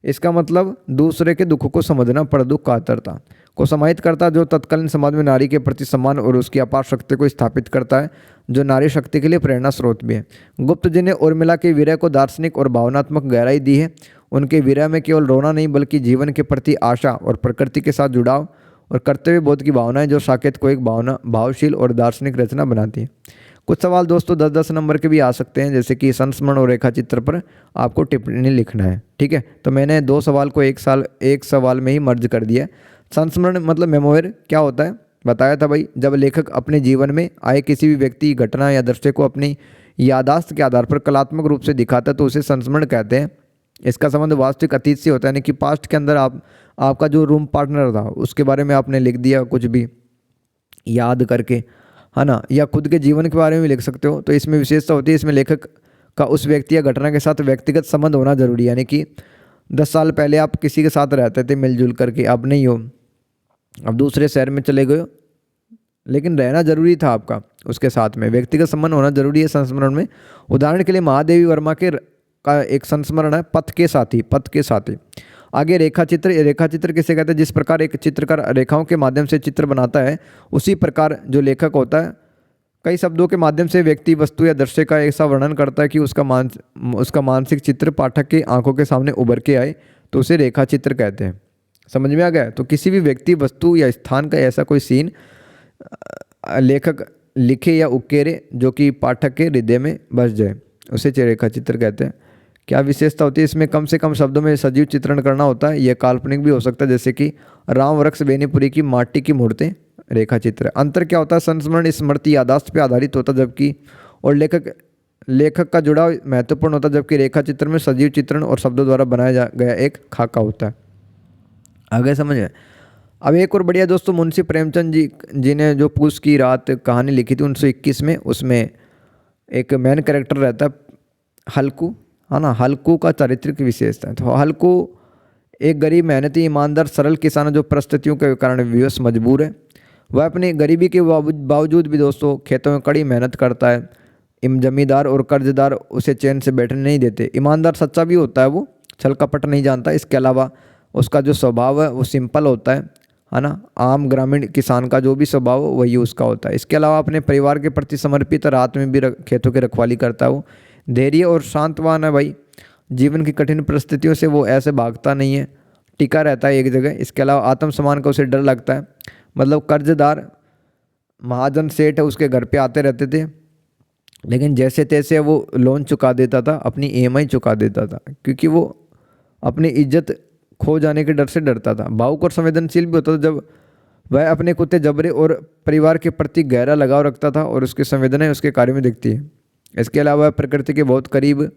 इसका मतलब दूसरे के दुख को समझना, पर दुख कातरता को समाहित करता, जो तत्कालीन समाज में नारी के प्रति सम्मान और उसकी अपार शक्ति को स्थापित करता है, जो नारी शक्ति के लिए प्रेरणा स्रोत भी है। गुप्त जी ने उर्मिला के विरह को दार्शनिक और भावनात्मक गहराई दी है। उनके विरह में केवल रोना नहीं, बल्कि जीवन के प्रति आशा और प्रकृति के साथ जुड़ाव और कर्तव्य बोध की भावना है, जो साकेत को एक भावशील और दार्शनिक रचना बनाती है। कुछ सवाल दोस्तों 10-10 नंबर के भी आ सकते हैं, जैसे कि संस्मरण और रेखा चित्र पर आपको टिप्पणी लिखना है, ठीक है। तो मैंने 2 सवाल को एक सवाल में ही मर्ज कर दिया। संस्मरण मतलब मेमोयर क्या होता है बताया था भाई, जब लेखक अपने जीवन में आए किसी भी व्यक्ति, घटना या दृश्य को अपनी यादाश्त के आधार पर कलात्मक रूप से दिखाता है, तो उसे संस्मरण कहते हैं। इसका संबंध वास्तविक अतीत से होता है, यानी कि पास्ट के अंदर आपका जो रूम पार्टनर था उसके बारे में आपने लिख दिया कुछ भी याद करके, है ना, या खुद के जीवन के बारे में लिख सकते हो। तो इसमें विशेषता होती है, इसमें लेखक का उस व्यक्ति या घटना के साथ व्यक्तिगत संबंध होना जरूरी है, यानी कि 10 साल पहले आप किसी के साथ रहते थे मिलजुल करके, अब नहीं हो, अब दूसरे शहर में चले गए, लेकिन रहना जरूरी था आपका उसके साथ में, व्यक्तिगत संबंध होना जरूरी है संस्मरण में। उदाहरण के लिए महादेवी वर्मा का एक संस्मरण है पथ के साथी। आगे रेखा चित्र किसे कहते हैं? जिस प्रकार एक चित्रकार रेखाओं के माध्यम से चित्र बनाता है, उसी प्रकार जो लेखक होता है कई शब्दों के माध्यम से व्यक्ति, वस्तु या दृश्य का ऐसा वर्णन करता है कि उसका मानसिक चित्र पाठक के आंखों के सामने उभर के आए, तो उसे रेखा चित्र कहते हैं। समझ में आ गया? तो किसी भी व्यक्ति, वस्तु या स्थान का ऐसा कोई सीन लेखक लिखे या उकेरे जो कि पाठक के हृदय में बस जाए, उसे रेखा चित्र कहते हैं। क्या विशेषता होती है इसमें? कम से कम शब्दों में सजीव चित्रण करना होता है। यह काल्पनिक भी हो सकता है, जैसे कि राम वृक्ष बेनीपुरी की माटी की मूर्तें रेखा चित्र। अंतर क्या होता है? संस्मरण स्मृति यादाश्त पे आधारित होता है, जबकि और लेखक का जुड़ाव महत्वपूर्ण होता है, जबकि रेखा चित्र में सजीव चित्रण और शब्दों द्वारा बनाया गया एक खाका होता है। आगे समझ में? अब एक और बढ़िया दोस्तों, मुंशी प्रेमचंद जी ने जो पूस की रात कहानी लिखी थी 1921 में, उसमें एक मेन कैरेक्टर रहता है हल्कू, है ना। हल्कू का चारित्रिक विशेषता है। तो हल्कू एक गरीब, मेहनती, ईमानदार, सरल किसान है जो परिस्थितियों के कारण विवश मजबूर है। वह अपनी गरीबी के बावजूद भी दोस्तों खेतों में कड़ी मेहनत करता है। जमींदार और कर्जदार उसे चैन से बैठने नहीं देते। ईमानदार सच्चा भी होता है, वो छल कपट नहीं जानता। इसके अलावा उसका जो स्वभाव है वो सिंपल होता है ना। आम ग्रामीण किसान का जो भी स्वभाव वही उसका होता है। इसके अलावा अपने परिवार के प्रति समर्पित, रात में भी खेतों की रखवाली करता है। वो धैर्य और शांतवान है भाई। जीवन की कठिन परिस्थितियों से वो ऐसे भागता नहीं है, टिका रहता है एक जगह। इसके अलावा आत्मसम्मान का उसे डर लगता है। मतलब कर्जदार महाजन सेठ है, उसके घर पे आते रहते थे, लेकिन जैसे तैसे वो लोन चुका देता था, अपनी ईएमआई चुका देता था, क्योंकि वो अपनी इज्जत खो जाने के डर से डरता था। भावुक और संवेदनशील भी होता था। जब वह अपने कुत्ते जबरे और परिवार के प्रति गहरा लगाव रखता था और उसकी संवेदनाएं उसके कार्य में दिखती है। इसके अलावा प्रकृति के बहुत करीब,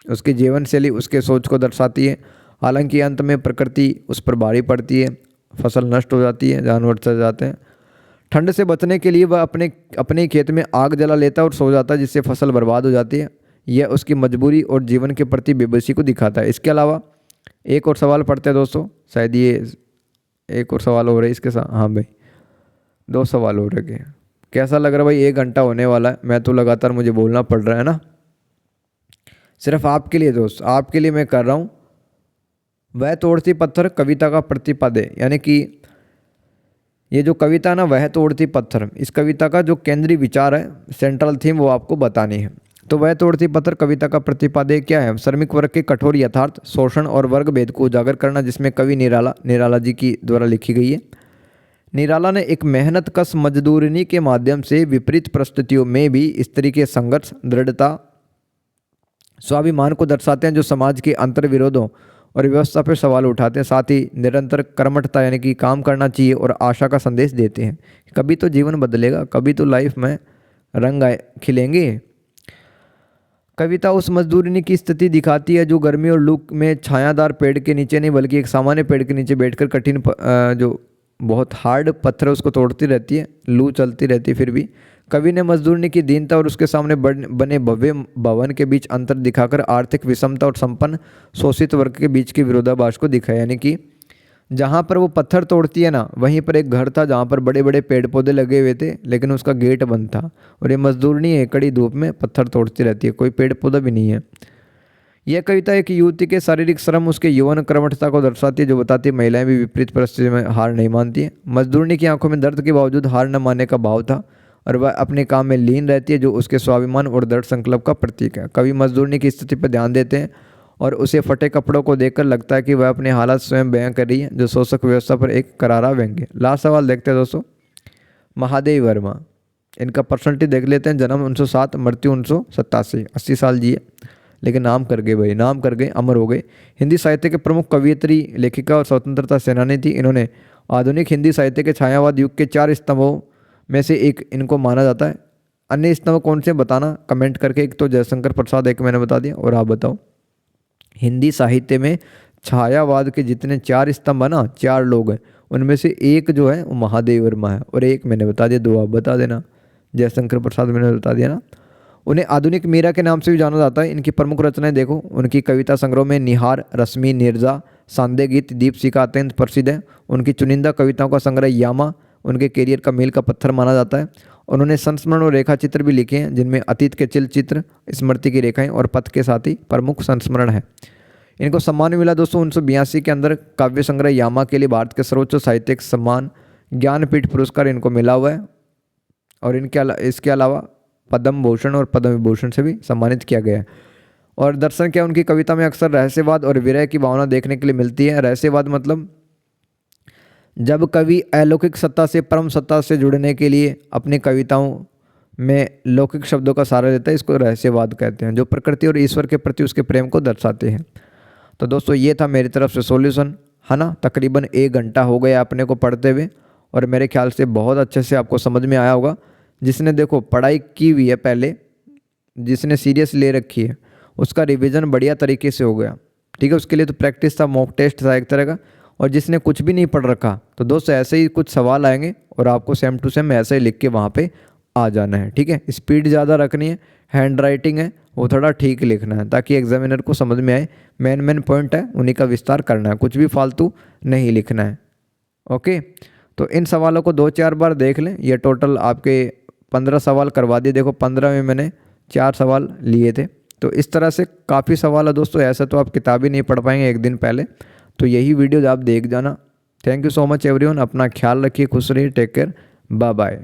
उसकी जीवन शैली उसके सोच को दर्शाती है। हालांकि अंत में प्रकृति उस पर भारी पड़ती है, फसल नष्ट हो जाती है, जानवर चल जाते हैं। ठंड से बचने के लिए वह अपने खेत में आग जला लेता है और सो जाता है, जिससे फसल बर्बाद हो जाती है। यह उसकी मजबूरी और जीवन के प्रति बेबसी को दिखाता है। इसके अलावा एक और सवाल पढ़ते हैं दोस्तों, शायद ये एक और सवाल हो रहा है इसके साथ। हाँ भाई, 2 सवाल हो रहे हैं। कैसा लग रहा है भाई? 1 घंटा होने वाला है, मैं तो लगातार मुझे बोलना पड़ रहा है ना, सिर्फ आपके लिए दोस्त, आपके लिए मैं कर रहा हूँ। वह तोड़ती पत्थर कविता का प्रतिपद है, यानी कि ये जो कविता ना, वह तोड़ती पत्थर, इस कविता का जो केंद्रीय विचार है, सेंट्रल थीम, वो आपको बतानी है। तो वह तोड़ती पत्थर कविता का प्रतिपादक क्या है? श्रमिक वर्ग के कठोर यथार्थ, शोषण और वर्ग भेद को उजागर करना, जिसमें कवि निराला जी की द्वारा लिखी गई है। निराला ने एक मेहनत कश मजदूरनी के माध्यम से विपरीत परिस्थितियों में भी स्त्री के संघर्ष, दृढ़ता, स्वाभिमान को दर्शाते हैं, जो समाज के अंतर विरोधों और व्यवस्था पर सवाल उठाते हैं। साथ ही निरंतर कर्मठता, यानी कि काम करना चाहिए, और आशा का संदेश देते हैं। कभी तो जीवन बदलेगा, कभी तो लाइफ में रंग खिलेंगे। कविता उस मजदूरनी की स्थिति दिखाती है जो गर्मी और लू में छायादार पेड़ के नीचे नहीं, बल्कि एक सामान्य पेड़ के नीचे बैठकर कठिन जो बहुत हार्ड पत्थर है उसको तोड़ती रहती है। लू चलती रहती है, फिर भी कवि ने मजदूरनी की दीनता और उसके सामने बने भव्य भवन के बीच अंतर दिखाकर आर्थिक विषमता और संपन्न शोषित वर्ग के बीच के विरोधाभास को दिखाया। यानी कि जहाँ पर वो पत्थर तोड़ती है ना, वहीं पर एक घर था जहाँ पर बड़े बड़े पेड़ पौधे लगे हुए थे, लेकिन उसका गेट बंद था। और ये मजदूरनी है, कड़ी धूप में पत्थर तोड़ती रहती है, कोई पेड़ पौधा भी नहीं है। यह कविता एक युवती के शारीरिक श्रम, उसके यौवन कर्मठता को दर्शाती है, जो बताती है महिलाएं भी विपरीत परिस्थिति में हार नहीं मानती हैं। मजदूरनी की आंखों में दर्द के बावजूद हार न मानने का भाव था, और वह अपने काम में लीन रहती है, जो उसके स्वाभिमान और दृढ़ संकल्प का प्रतीक है। कवि मजदूरनी की स्थिति पर ध्यान देते हैं और उसे फटे कपड़ों को देखकर लगता है कि वह अपने हालात स्वयं बयां कर रही है, जो शोषक व्यवस्था पर एक करारा व्यंग्य। लास्ट सवाल देखते हैं दोस्तों, महादेव वर्मा, इनका पर्सनैलिटी देख लेते हैं। जन्म 1907, मृत्यु 1987, 80 साल जिए, लेकिन नाम कर गए भाई, नाम कर गए, अमर हो गए। हिंदी साहित्य के प्रमुख कवयित्री, लेखिका और स्वतंत्रता सेनानी थी। इन्होंने आधुनिक हिंदी साहित्य के छायावाद युग के 4 स्तंभों में से एक इनको माना जाता है। अन्य स्तंभ कौन से बताना कमेंट करके। एक तो जयशंकर प्रसाद, एक मैंने बता दिया, और आप बताओ। हिंदी साहित्य में छायावाद के जितने 4 स्तंभ है ना, 4 लोग हैं, उनमें से एक जो है वो महादेव वर्मा है, और एक मैंने बता दिया, 2 आप बता देना। जयशंकर प्रसाद मैंने बता दिया ना। उन्हें आधुनिक मीरा के नाम से भी जाना जाता है। इनकी प्रमुख रचनाएं देखो, उनकी कविता संग्रह में निहार, रश्मि, नीरजा, सांदे गीत, दीपशिखा अत्यंत प्रसिद्ध है। उनकी चुनिंदा कविताओं का संग्रह यामा उनके कैरियर का मील का पत्थर माना जाता है। उन्होंने संस्मरण और रेखा चित्र भी लिखे हैं, जिनमें अतीत के चिल चित्र, स्मृति की रेखाएं और पथ के साथ ही प्रमुख संस्मरण है। इनको सम्मान मिला दोस्तों 1982 के अंदर काव्य संग्रह यामा के लिए भारत के सर्वोच्च साहित्यिक सम्मान ज्ञानपीठ पुरस्कार इनको मिला हुआ है। और इसके अलावा पद्म भूषण और पद्म विभूषण से भी सम्मानित किया गया है। और दर्शन क्या, उनकी कविता में अक्सर रहस्यवाद और विरह की भावना देखने के लिए मिलती है। रहस्यवाद मतलब जब कवि अलौकिक सत्ता से परम सत्ता से जुड़ने के लिए अपनी कविताओं में लौकिक शब्दों का सहारा लेता है, इसको रहस्यवाद कहते हैं, जो प्रकृति और ईश्वर के प्रति उसके प्रेम को दर्शाते हैं। तो दोस्तों ये था मेरी तरफ से सॉल्यूशन, है ना। तकरीबन 1 घंटा हो गया अपने को पढ़ते हुए, और मेरे ख्याल से बहुत अच्छे से आपको समझ में आया होगा। जिसने देखो पढ़ाई की हुई है पहले, जिसने सीरियस ले रखी है, उसका रिवीजन बढ़िया तरीके से हो गया, ठीक है। उसके लिए तो प्रैक्टिस था, मॉक टेस्ट था एक तरह का, और जिसने कुछ भी नहीं पढ़ रखा तो दोस्तों ऐसे ही कुछ सवाल आएंगे और आपको सेम टू सेम ऐसे ही लिख के वहाँ पे आ जाना है। ठीक है, स्पीड ज़्यादा रखनी है, हैंड राइटिंग है वो थोड़ा ठीक लिखना है ताकि एग्जामिनर को समझ में आए। मेन मेन पॉइंट है उन्हीं का विस्तार करना है, कुछ भी फालतू नहीं लिखना है। ओके, तो इन सवालों को 2-4 बार देख लें। ये टोटल आपके 15 सवाल करवा दिए। देखो 15 में मैंने 4 सवाल लिए थे। तो इस तरह से काफ़ी सवाल है दोस्तों, ऐसा तो आप किताब ही नहीं पढ़ पाएंगे एक दिन पहले। तो यही वीडियोज़ आप देख जाना। Thank you so much everyone, अपना ख्याल रखिए, खुश रहिए, टेक केयर, बाय बाय।